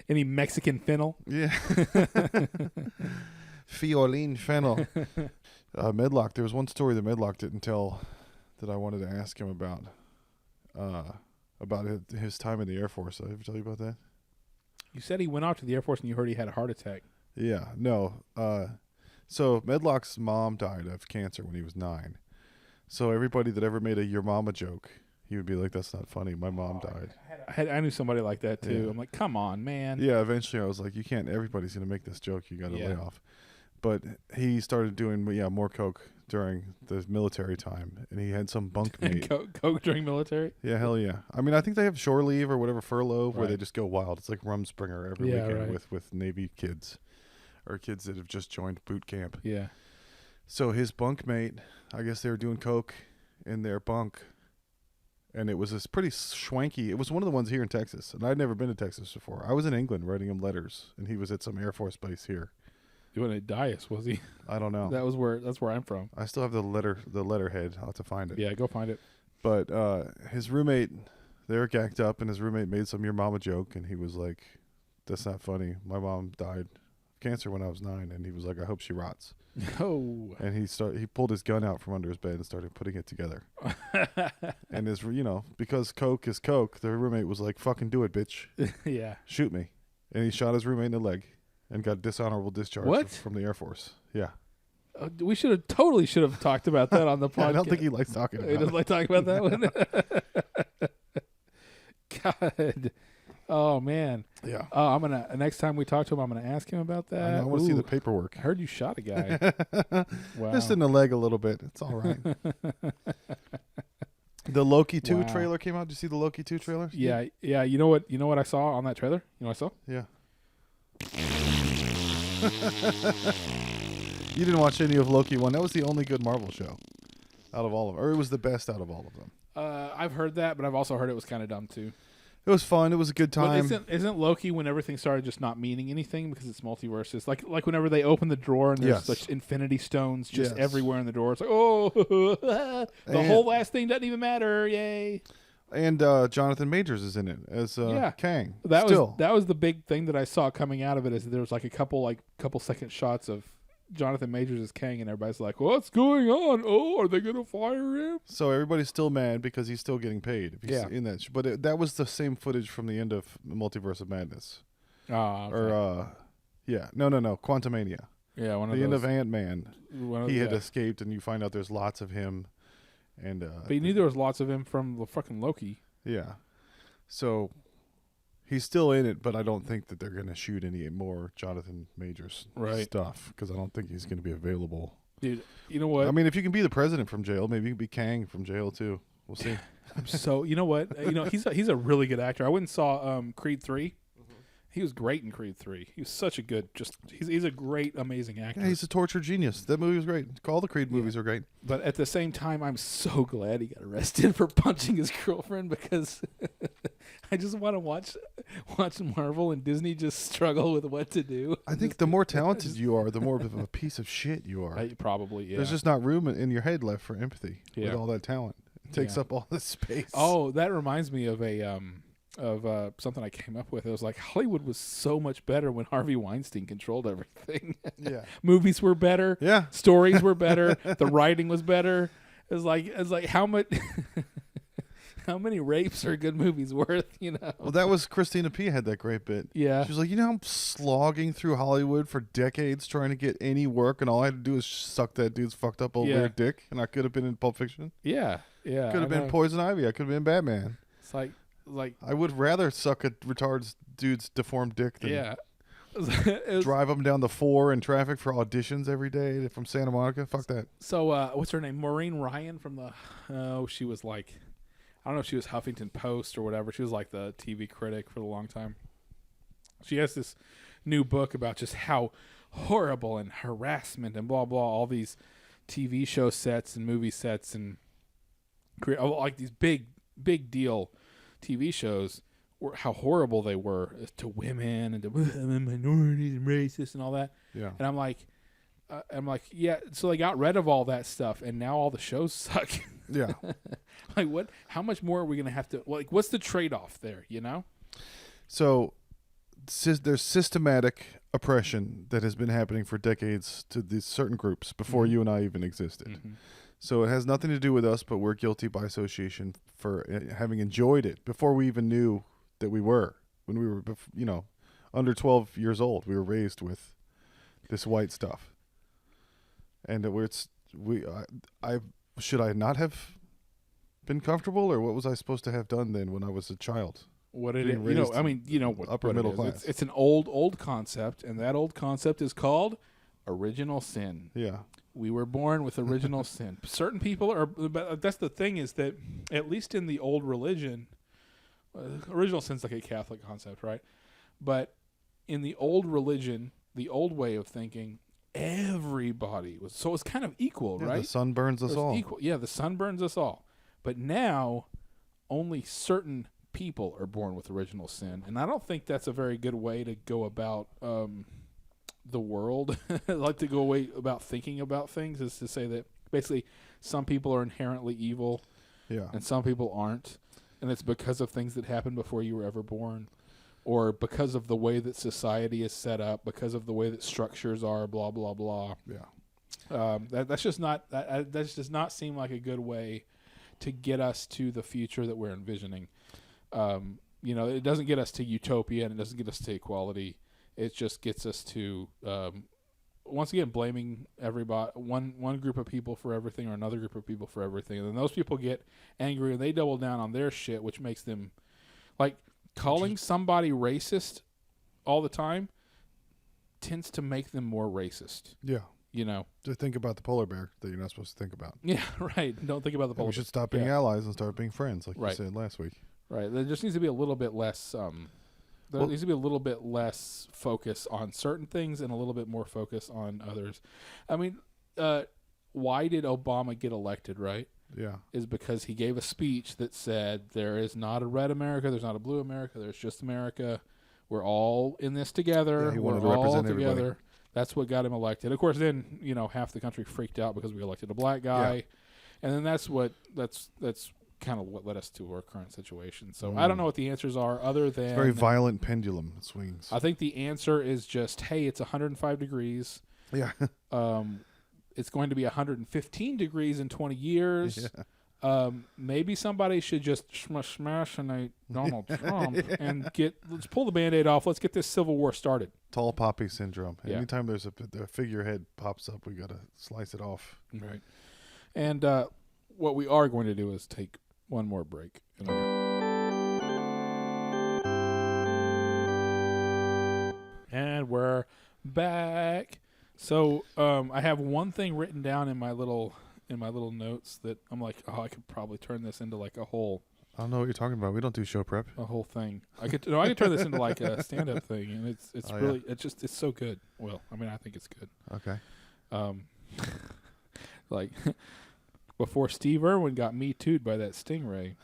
Any Mexican fennel? Yeah. Fiolin fennel. Medlock, there was one story that Medlock didn't tell that I wanted to ask him about his time in the Air Force. Did I ever tell you about that? You said he went off to the Air Force and you heard he had a heart attack. Yeah, no. So Medlock's mom died of cancer when he was 9. So everybody that ever made a "your mama" joke, he would be like, "That's not funny. My mom died." I knew somebody like that too. Yeah. I'm like, come on, man. Yeah, eventually I was like, "You can't. Everybody's gonna make this joke. You got to lay Yeah. off." But he started doing more coke during the military time, and he had some bunkmate. Coke during military? Yeah, hell yeah. I mean, I think they have shore leave or whatever, furlough, where they Right. just go wild. It's like Rumspringer every Yeah, weekend right. with Navy kids or kids that have just joined boot camp. Yeah. So his bunkmate, I guess they were doing coke in their bunk, and it was this pretty schwanky. It was one of the ones here in Texas, and I'd never been to Texas before. I was in England writing him letters, and he was at some Air Force base here. He went to Dias, was he? I don't know. That's where I'm from. I still have the letterhead. I'll have to find it. Yeah, go find it. But his roommate, they were gacked up, and his roommate made some "your mama" joke, and he was like, "That's not funny. My mom died of cancer when I was 9," and he was like, "I hope she rots." Oh. And he pulled his gun out from under his bed and started putting it together. And because coke is coke, the roommate was like, "Fucking do it, bitch. Yeah. Shoot me." And he shot his roommate in the leg and got dishonorable discharge What? from the Air Force. Yeah. We totally should have talked about that on the podcast. I don't think he likes talking about He doesn't it. like talking about that one. God. Oh man. Yeah. I'm gonna next time we talk to him, I'm gonna ask him about that. I want to see the Ooh, paperwork. I heard you shot a guy. Wow. Just in the leg a little bit. It's all right. The Loki 2 Wow. trailer came out. Did you see the Loki 2 trailer? Yeah. You know what I saw on that trailer? You know what I saw? Yeah. You didn't watch any of Loki 1. That was the only good Marvel show out of all of them. Or it was the best out of all of them. I've heard that, but I've also heard it was kind of dumb too. It was fun. It was a good But time. isn't Loki when everything started just not meaning anything because it's multiverses? Like whenever they open the drawer and there's Yes. like infinity stones just Yes. everywhere in the door. It's like, oh, the And- whole last thing doesn't even matter. Yay! And Jonathan Majors is in it as Kang. That Still. was the big thing that I saw coming out of it. Is there was like a couple second shots of Jonathan Majors as Kang, and everybody's like, "What's going on? Oh, are they gonna fire him?" So everybody's still mad because he's still getting paid. If he's Yeah. in that. But that was the same footage from the end of Multiverse of Madness. Okay. Or, no, Quantumania. yeah, one of The end those. of Ant-Man. He had yeah. escaped, and you find out there's lots of him. And But you knew there was lots of him from the fucking Loki. yeah. So he's still in it, but I don't think that they're going to shoot any more Jonathan Majors stuff because I don't think he's going to be available. Dude, you know what? I mean, if you can be the president from jail, maybe you can be Kang from jail too. We'll see. So you know what? He's a really good actor. I went and saw Creed 3. He was great in Creed 3. He was such a good, he's a great, amazing actor. Yeah, he's a torture genius. That movie was great. All the Creed movies are great. But at the same time, I'm so glad he got arrested for punching his girlfriend because I just want to watch Marvel and Disney just struggle with what to do. I think the more talented you are, the more of a piece of shit you are. Probably, yeah. There's just not room in your head left for empathy with Yeah. all that talent. It takes Yeah. up all this space. Oh, that reminds me of something I came up with. It was like Hollywood was so much better when Harvey Weinstein controlled everything. yeah. Movies were better. Yeah. Stories were better. The writing was better. It's like how much how many rapes are good movies worth, you know? Well, that was Christina P. had that great bit. Yeah. She was like, I'm slogging through Hollywood for decades trying to get any work, and all I had to do is suck that dude's fucked up old Yeah. weird dick, and I could have been in Pulp Fiction. Yeah. Yeah. Could have I been know. Poison Ivy. I could have been Batman. It's like I would rather suck a retarded dude's deformed dick than yeah. It was- drive them down the 4 in traffic for auditions every day from Santa Monica. Fuck that. So what's her name? Maureen Ryan from she was like, I don't know if she was Huffington Post or whatever. She was like the TV critic for a long time. She has this new book about just how horrible and harassment and blah blah all these TV show sets and movie sets and like these big deal TV shows were how horrible they were to women and to minorities and racist and all that. Yeah. And I'm like, yeah. So they got rid of all that stuff, and now all the shows suck. Yeah. Like what? How much more are we gonna have to? Like, what's the trade-off there? You know? So there's systematic oppression that has been happening for decades to these certain groups before you and I even existed. Mm-hmm. So it has nothing to do with us, but we're guilty by association for having enjoyed it before we even knew that we were. When we were, under 12 years old, we were raised with this white stuff, and should I not have been comfortable, or what was I supposed to have done then when I was a child? What it Being is, raised what upper what it middle is. class. It's an old concept, and that old concept is called original sin. Yeah. We were born with original sin. Certain people are, but that's the thing is that at least in the old religion, original sin's like a Catholic concept, right? But in the old religion, the old way of thinking, everybody was, so it's kind of equal, Yeah, right? The sun burns us It's all. equal. Yeah, the sun burns us all. But now, only certain people are born with original sin, and I don't think that's a very good way to go about the world. I like to go away about thinking about things is to say that basically some people are inherently evil Yeah. and some people aren't, and it's because of things that happened before you were ever born, or because of the way that society is set up, because of the way that structures are, blah blah blah. Yeah. That does not seem like a good way to get us to the future that we're envisioning. It doesn't get us to utopia, and it doesn't get us to equality. It just gets us to once again, blaming everybody, one group of people for everything or another group of people for everything. And then those people get angry and they double down on their shit, which makes them, like, calling somebody racist all the time tends to make them more racist. Yeah. You know? To think about the polar bear that you're not supposed to think about. Yeah, right. Don't think about the And polar we should stop being allies and start being friends, like Right. you said last week. Right. There just needs to be a little bit less. There needs to be a little bit less focus on certain things and a little bit more focus on others. I mean, why did Obama get elected? Right. Yeah. Is because he gave a speech that said there is not a red America, there's not a blue America, there's just America. We're all in this together. Yeah, he We're wanted to all represent together. everybody. That's what got him elected. Of course, then half the country freaked out because we elected a black guy, and then that's kind of what led us to our current situation. So I don't know what the answers are other than It's a very violent pendulum swings. I think the answer is just, hey, it's 105 degrees. Yeah. It's going to be 115 degrees in 20 years. Yeah. Maybe somebody should just smash-inate Donald Trump and let's pull the Band-Aid off. Let's get this Civil War started. Tall poppy syndrome. Yeah. Anytime there's a figurehead pops up, we got to slice it off. Right. And what we are going to do is take one more break. And we're back. So I have one thing written down in my little notes that I'm like, I could probably turn this into like a whole I don't know what you're talking about. We don't do show prep. thing. I could turn this into like a stand-up thing, and it's Oh, really it's so good. Well, I mean, I think it's good. Okay. Like before Steve Irwin got Me Too'd by that stingray.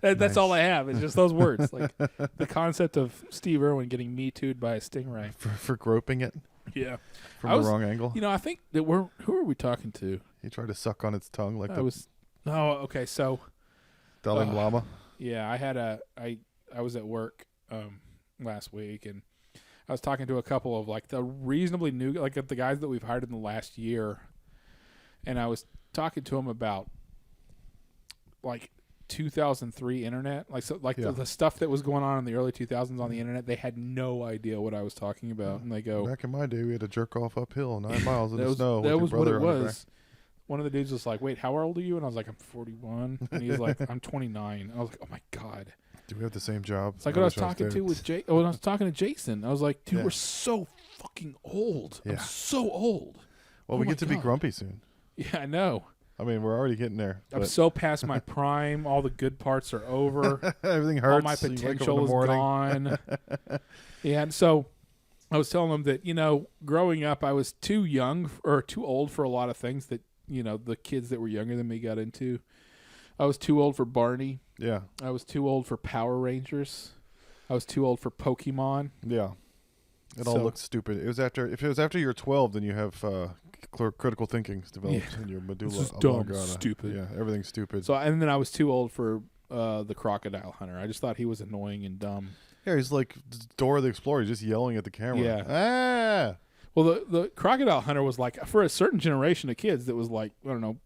That's all I have. It's just those words. Like the concept of Steve Irwin getting Me Too'd by a stingray. For groping it Yeah. from the wrong angle. I think that who are we talking to? He tried to suck on its tongue like okay, so Dalai Lama. yeah, I was at work last week, and I was talking to a couple of like the reasonably new, like the guys that we've hired in the last year, and I was talking to them about like 2003 internet, the stuff that was going on in the early 2000s on the internet. They had no idea what I was talking about, and they go, "Back in my day, we had to jerk off uphill 9 miles in the snow." That was what it was. was. One of the dudes was like, "Wait, how old are you?" And I was like, "I'm 41." And he was like, "I'm 29." I was like, "Oh my god." Do we have the same job? It's like what I was talking to with when I was talking to Jason. I was like, "Dude, we're so fucking old. Yeah. I'm so old." Well, Oh we my get to be God. grumpy soon. Yeah, I know. I mean, we're already getting there. I'm but so past my prime. All the good parts are over. everything hurts. All my You wake up in the potential is morning. gone. Yeah, and so I was telling them that, growing up, I was too young or too old for a lot of things that, the kids that were younger than me got into. I was too old for Barney. Yeah. I was too old for Power Rangers. I was too old for Pokemon. Yeah. It all looks stupid. If it was after you're 12, then you have critical thinking developed in your medulla This is dumb, oblongata. stupid. Yeah, everything's stupid. So, and then I was too old for the Crocodile Hunter. I just thought he was annoying and dumb. Yeah, he's like Dora the Explorer, just yelling at the camera. Yeah. Well, the Crocodile Hunter was like, for a certain generation of kids that was like, I don't know,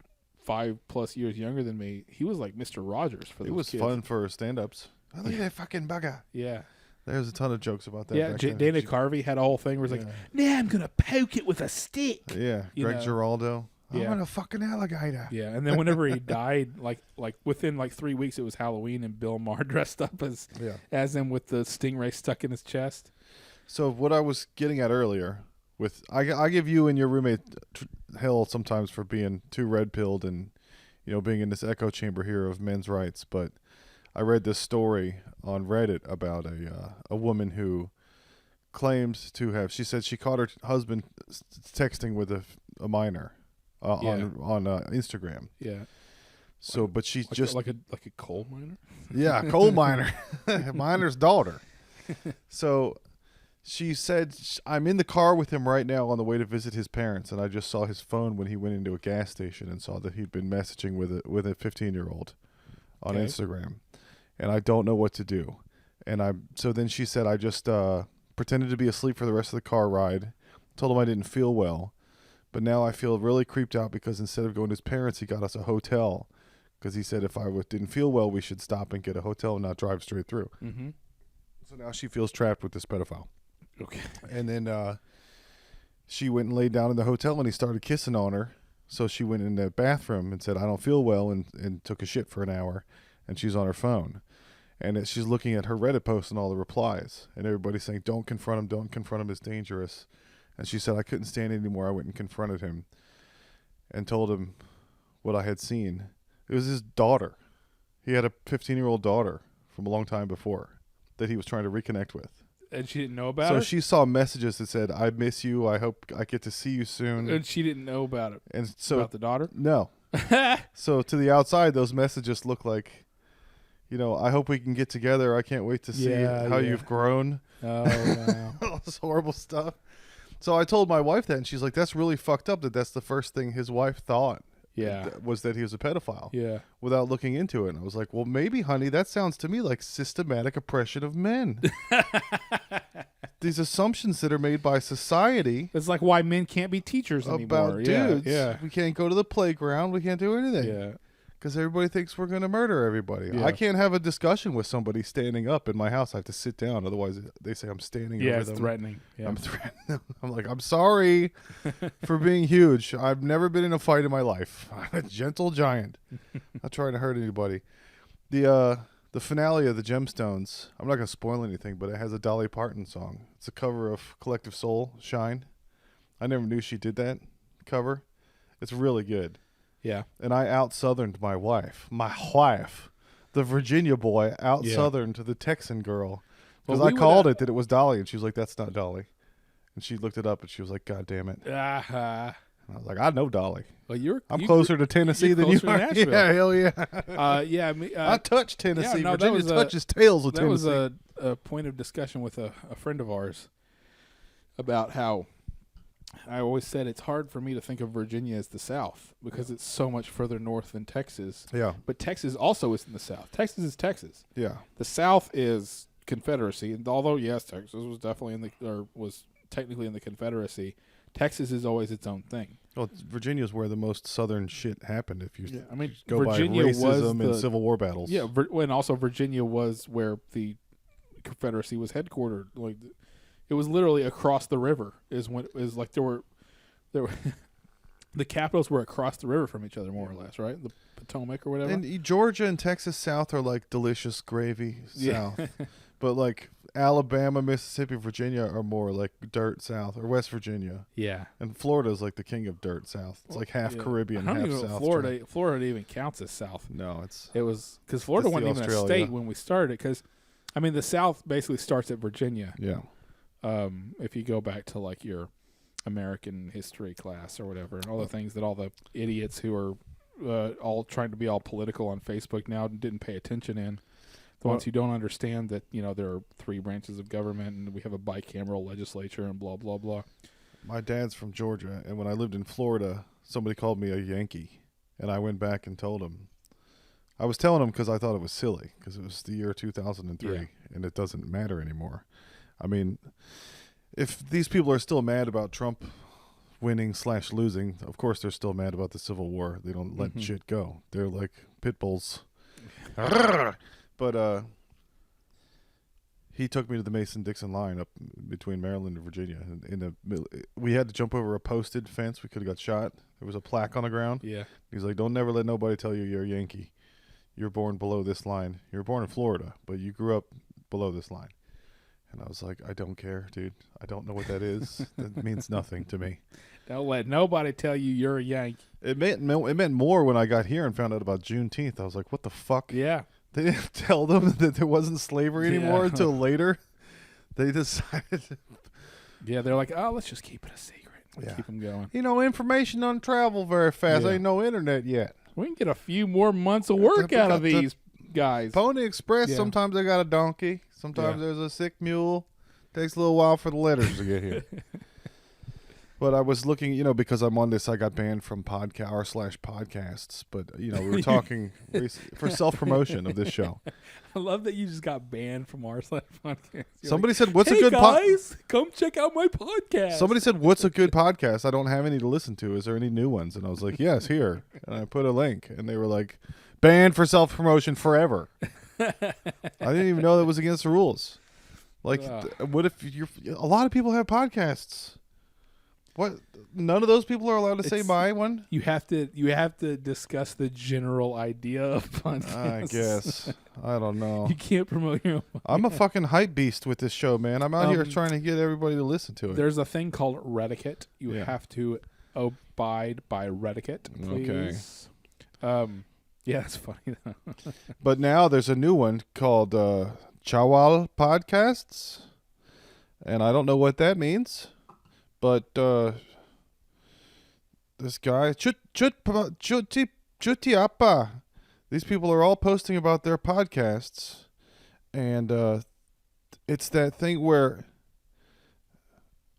5+ years younger than me, he was like Mr. Rogers for those It was kids. fun for stand-ups. Oh, look at that fucking bugger. Yeah. There's a ton of jokes about that. Yeah, back then. Dana Carvey had a whole thing where he's like, "Now I'm going to poke it with a stick." Yeah, You Greg know. Giraldo. Yeah. I'm a fucking alligator. Yeah, and then whenever he died, like within like 3 weeks, it was Halloween, and Bill Maher dressed up as him with the stingray stuck in his chest. So what I was getting at earlier, I give you and your roommate hell sometimes for being too red-pilled and being in this echo chamber here of men's rights, but I read this story on Reddit about a woman who claimed to have. She said she caught her husband texting with a minor on Instagram. Yeah. So, but she just like a coal miner. yeah, coal miner, miner's daughter. So she said, "I'm in the car with him right now on the way to visit his parents, and I just saw his phone when he went into a gas station and saw that he'd been messaging with a 15-year-old on Instagram, and I don't know what to do." And so then she said, "I just pretended to be asleep for the rest of the car ride, told him I didn't feel well, but now I feel really creeped out because instead of going to his parents, he got us a hotel because he said if I didn't feel well, we should stop and get a hotel and not drive straight through." Mm-hmm. So now she feels trapped with this pedophile. Okay. And then she went and laid down in the hotel, and he started kissing on her. So she went in the bathroom and said, I don't feel well, and took a shit for an hour. And she's on her phone. And she's looking at her Reddit posts and all the replies. And everybody's saying, don't confront him, it's dangerous. And she said, I couldn't stand it anymore. I went and confronted him and told him what I had seen. It was his daughter. He had a 15-year-old daughter from a long time before that he was trying to reconnect with. And she didn't know about So it? she saw messages that said, I miss you. I hope I get to see you soon. And she didn't know about it. And so, About the daughter? no. So to the outside, those messages look like, I hope we can get together. I can't wait to see how you've grown. Oh, wow. All this horrible stuff. So I told my wife that, and she's like, that's really fucked up that's the first thing his wife thought. Yeah. Was that he was a pedophile. Yeah. Without looking into it. And I was like, well, maybe, honey, that sounds to me like systematic oppression of men. These assumptions that are made by society. It's like why men can't be teachers anymore. About dudes. Yeah. We can't go to the playground. We can't do anything. Yeah. Because everybody thinks we're going to murder everybody. Yeah. I can't have a discussion with somebody standing up in my house. I have to sit down. Otherwise, they say I'm standing Yeah, over it's them. threatening. Yeah. I'm threatening them. I'm like, I'm sorry for being huge. I've never been in a fight in my life. I'm a gentle giant. Not trying to hurt anybody. The finale of the Gemstones, I'm not going to spoil anything, but it has a Dolly Parton song. It's a cover of Collective Soul, Shine. I never knew she did that cover. It's really good. Yeah. And I out-southerned my wife. My wife. The Virginia boy out-southerned the Texan girl. Because Well, I called it that it was Dolly, and she was like, that's not Dolly. And she looked it up, and she was like, God damn it. Uh-huh. And I was like, I know Dolly. Well, I'm closer to Tennessee than you closer to are. Nashville. Yeah, hell yeah. Yeah. I touch Tennessee. yeah, no, that Virginia was touches tails with That Tennessee. was a point of discussion with a friend of ours about how I always said it's hard for me to think of Virginia as the South because it's so much further north than Texas. Yeah. But Texas also is in the South. Texas is Texas. Yeah. The South is Confederacy, and although yes, Texas was definitely was technically in the Confederacy, Texas is always its own thing. Well, Virginia's where the most southern shit happened. If you I mean, go Virginia by was racism and the- Civil War battles. Yeah, and also Virginia was where the Confederacy was headquartered. Like, it was literally across the river. There were the capitals were across the river from each other, more or less, right? The Potomac or whatever. And Georgia and Texas South are like delicious gravy Yeah. South. But like Alabama, Mississippi, Virginia are more like dirt South, or West Virginia. Yeah. And Florida's like the king of dirt South. It's like half Yeah. Caribbean, I don't half even know South. if Florida even counts as South. No, it's It was because Florida That's the wasn't even a Australia. state when we started. Because, I mean, the South basically starts at Virginia. yeah. If you go back to like your American history class or whatever, and all the things that all the idiots who are all trying to be all political on Facebook now didn't pay attention in. The ones who don't understand that, there are 3 branches of government and we have a bicameral legislature and blah, blah, blah. My dad's from Georgia, and when I lived in Florida, somebody called me a Yankee, and I went back and told him. I was telling him because I thought it was silly, because it was the year 2003, Yeah. and it doesn't matter anymore. I mean, if these people are still mad about Trump winning/losing, of course they're still mad about the Civil War. They don't let shit go. They're like pit bulls. But he took me to the Mason-Dixon line up between Maryland and Virginia. We had to jump over a posted fence. We could have got shot. There was a plaque on the ground. Yeah. He's like, don't never let nobody tell you you're a Yankee. You're born below this line. You were born in Florida, but you grew up below this line. And I was like, I don't care, dude. I don't know what that is. That means nothing to me. Don't let nobody tell you you're a Yankee. It meant more when I got here and found out about Juneteenth. I was like, what the fuck? Yeah. They didn't tell them that there wasn't slavery anymore Yeah. until later. They decided, Yeah, they're like, oh, let's just keep it a secret. Yeah. Keep them going. information doesn't travel very fast. Yeah. Ain't no internet yet. We can get a few more months of work out of these guys. Pony Express, Yeah. sometimes they got a donkey. Sometimes Yeah. there's a sick mule. Takes a little while for the letters to get here. But I was looking, because I'm on this, I got banned from r/podcasts. But, we were talking for self-promotion of this show. I love that you just got banned from our podcast. You're Somebody like, said, what's hey a good guys, come check out my podcast. Somebody said, what's a good podcast? I don't have any to listen to. Is there any new ones? And I was like, yes, here. And I put a link. And they were like, banned for self-promotion forever. I didn't even know that was against the rules. Like, what if a lot of people have podcasts? What? None of those people are allowed to say my one? You have to discuss the general idea of podcasts. I guess. I don't know. You can't promote your own. I'm a fucking hype beast with this show, man. I'm out here trying to get everybody to listen to it. There's a thing called reticate. You have to abide by reticate, please. Okay. Yeah, that's funny. But now there's a new one called Chawal Podcasts. And I don't know what that means. But this guy, Chutiapa, these people are all posting about their podcasts. And it's that thing where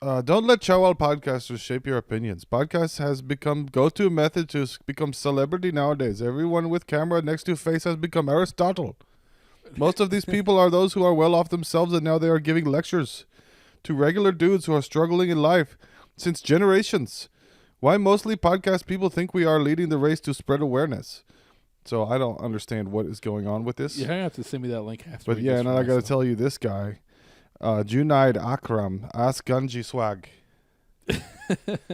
don't let Chawal podcasters shape your opinions. Podcasts has become go-to method to become celebrity nowadays. Everyone with camera next to face has become Aristotle. Most of these people are those who are well off themselves, and now they are giving lectures to regular dudes who are struggling in life since generations. Why mostly podcast people think we are leading the race to spread awareness. So I don't understand what is going on with this. You're going to have to send me that link after. But yeah, and I got to tell you, this guy, Junaid Akram, Asganji Swag.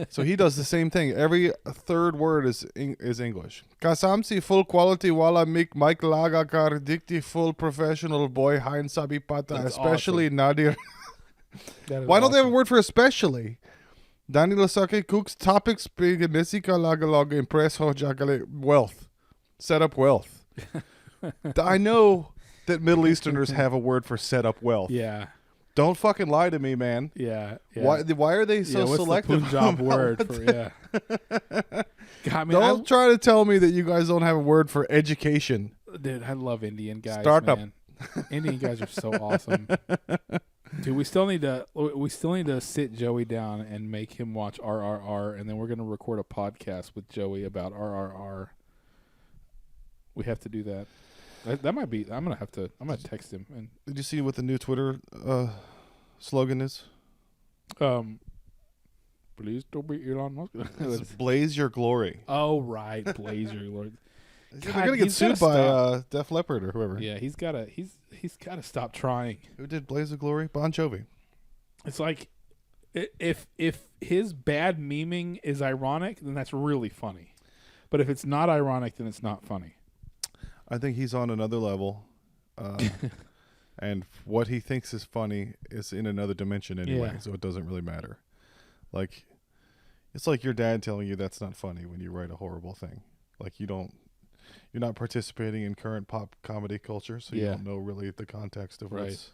So he does the same thing. Every third word is English. Kasamsi full quality wala mik Mike Lagakar dikti full professional boy Hein Sabi Pata, especially awesome. Nadir. Why don't they have a word for especially? Dani Lasake Cook's topics big Nesika Lagalog impress Hojakale wealth. Set up wealth. I know that Middle Easterners have a word for set up wealth. Yeah. Don't fucking lie to me, man. Yeah. Why are they so what's selective? The Punjab word for God, man, don't try to tell me that you guys don't have a word for education. Dude, I love Indian guys. Startup. Man. Indian guys are so awesome. Dude, we still need to sit Joey down and make him watch RRR, and then we're gonna record a podcast with Joey about RRR. We have to do that. That might be. I'm gonna text him. And did you see what the new Twitter slogan is? Please don't be Elon Musk. It's Blaze Your Glory. Oh right, Blaze Your Glory. They're gonna get sued by Def Leppard or whoever. Yeah, he's gotta stop trying. Who did Blaze of Glory? Bon Jovi. It's like if his bad memeing is ironic, then that's really funny. But if it's not ironic, then it's not funny. I think he's on another level, and what he thinks is funny is in another dimension anyway. So it doesn't really matter. Like, it's like your dad telling you that's not funny when you write a horrible thing. Like you're not participating in current pop comedy culture, so you don't know really the context of what's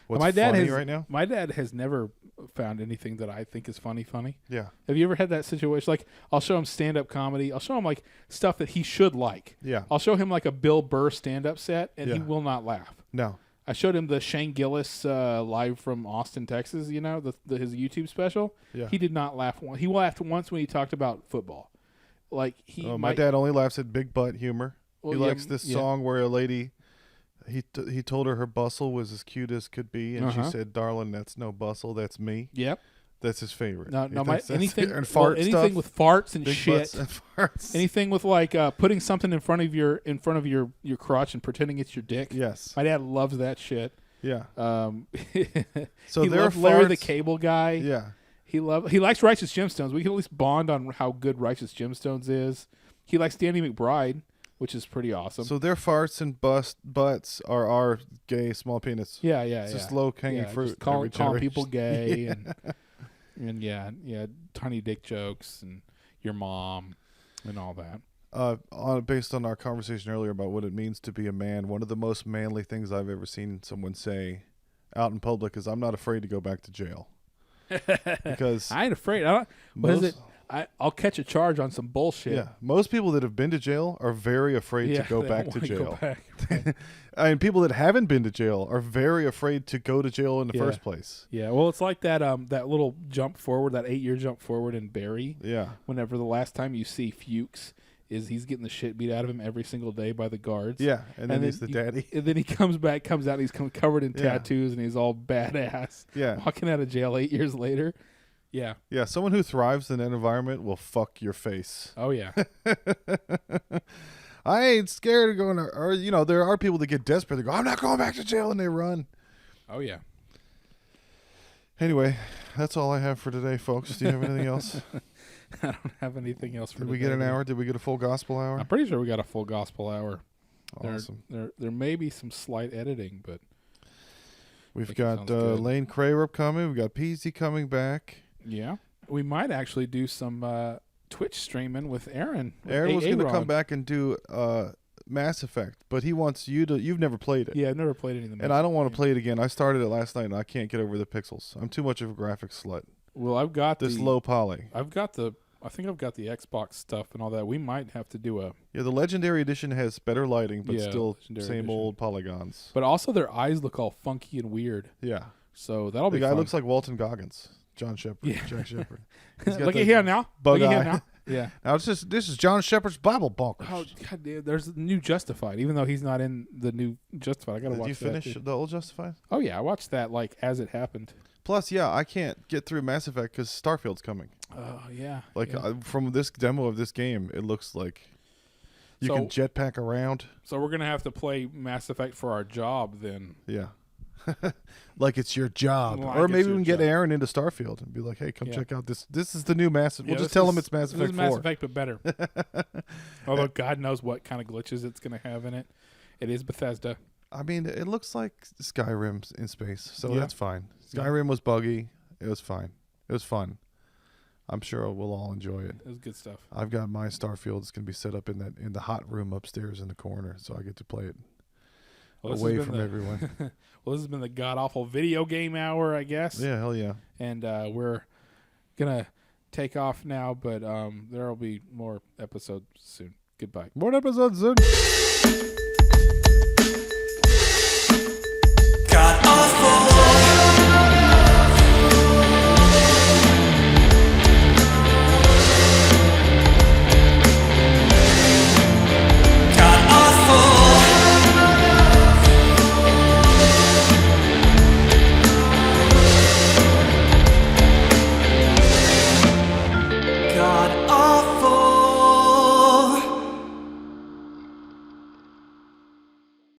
funny right now. My dad has never found anything that I think is funny. Yeah. Have you ever had that situation? Like, I'll show him stand-up comedy. I'll show him like stuff that he should like. Yeah. I'll show him like a Bill Burr stand-up set, and he will not laugh. No. I showed him the Shane Gillis live from Austin, Texas. You know, his YouTube special. Yeah. He did not laugh once. He laughed once when he talked about football. Like my dad only laughs at big butt humor. Well, he likes this song where a lady, he told her bustle was as cute as could be, and she said, "Darling, that's no bustle, that's me." Yep. That's his favorite. Anything and fart anything stuff, with farts and big shit. And farts. Anything with like putting something in front of your crotch and pretending it's your dick. Yes. My dad loves that shit. Yeah. So he loves Larry the Cable Guy. Yeah. He likes Righteous Gemstones. We can at least bond on how good Righteous Gemstones is. He likes Danny McBride, which is pretty awesome. So their farts and butts are our gay small penis. Yeah. It's just low hanging fruit. Just calling people gay and tiny dick jokes and your mom and all that. Based on our conversation earlier about what it means to be a man, one of the most manly things I've ever seen someone say out in public is, "I'm not afraid to go back to jail." Because I ain't afraid. I'll catch a charge on some bullshit. Yeah, most people that have been to jail are very afraid to go back to jail. I mean, people that haven't been to jail are very afraid to go to jail in the first place. Yeah, well, it's like that little jump forward, that 8-year jump forward in Barry. Yeah. Whenever the last time you see Fuchs is he's getting the shit beat out of him every single day by the guards. Yeah, and then he's the daddy. And then he comes out, and he's covered in tattoos, and he's all badass. Yeah. Walking out of jail 8 years later. Yeah. Yeah, someone who thrives in that environment will fuck your face. Oh, yeah. I ain't scared of going, or there are people that get desperate. They go, "I'm not going back to jail," and they run. Oh, yeah. Anyway, that's all I have for today, folks. Do you have anything else? I don't have anything else for Did we get an today. hour? Did we get a full gospel hour? I'm pretty sure we got a full gospel hour. Awesome. There may be some slight editing, but We've think it got sounds good. Lane Crarup coming. We've got Peasy coming back. yeah, we might actually do some Twitch streaming with Aaron. with Aaron was going to Aaron. come back and do Mass Effect, but he wants you to. You've never played it. Yeah, I've never played any of them. And I don't want to play it again. I started it last night, and I can't get over the pixels. I'm too much of a graphics slut. Well, I've got This the low poly. I think I've got the Xbox stuff and all that. We might have to do a. Yeah, the Legendary Edition has better lighting, but Yeah, still Legendary same Edition. old polygons. But also, their eyes look all funky and weird. Yeah. So that'll The be guy fun. looks like Walton Goggins. John Shepard. Yeah. Jack Shepard. He's got Look the at here now. bug Look at eye. here now. Yeah. Now this is John Shepard's Bible bunkers. Oh God, damn, there's a new Justified. Even though he's not in the new Justified, I gotta Did watch you that. finish too. the old Justified? Oh yeah, I watched that like as it happened. Plus, yeah, I can't get through Mass Effect because Starfield's coming. Oh yeah. Like yeah. from this demo of this game, it looks like you can jetpack around. So we're gonna have to play Mass Effect for our job then. Yeah. Like it's your job. Like Or it's maybe we your can get job. Aaron into Starfield and be like, hey, come Yeah. check out this. This is the new Mass Effect. Yeah, We'll just this tell him is- it's Mass this Effect is Mass 4. Effect, but better. Although God knows what kind of glitches it's gonna have in it. It is Bethesda. I mean, it looks like Skyrim's in space, so Yeah. that's fine. Yeah. Skyrim was buggy. It was fine. It was fun. I'm sure we'll all enjoy it. It was good stuff. I've got my Starfield. It's gonna be set up in the hot room upstairs in the corner, so I get to play it Well, this has away been from the- everyone. Well, this has been the god awful video game hour, I guess. Yeah, hell yeah. And we're gonna take off now, but there will be more episodes soon. Goodbye. More episodes soon.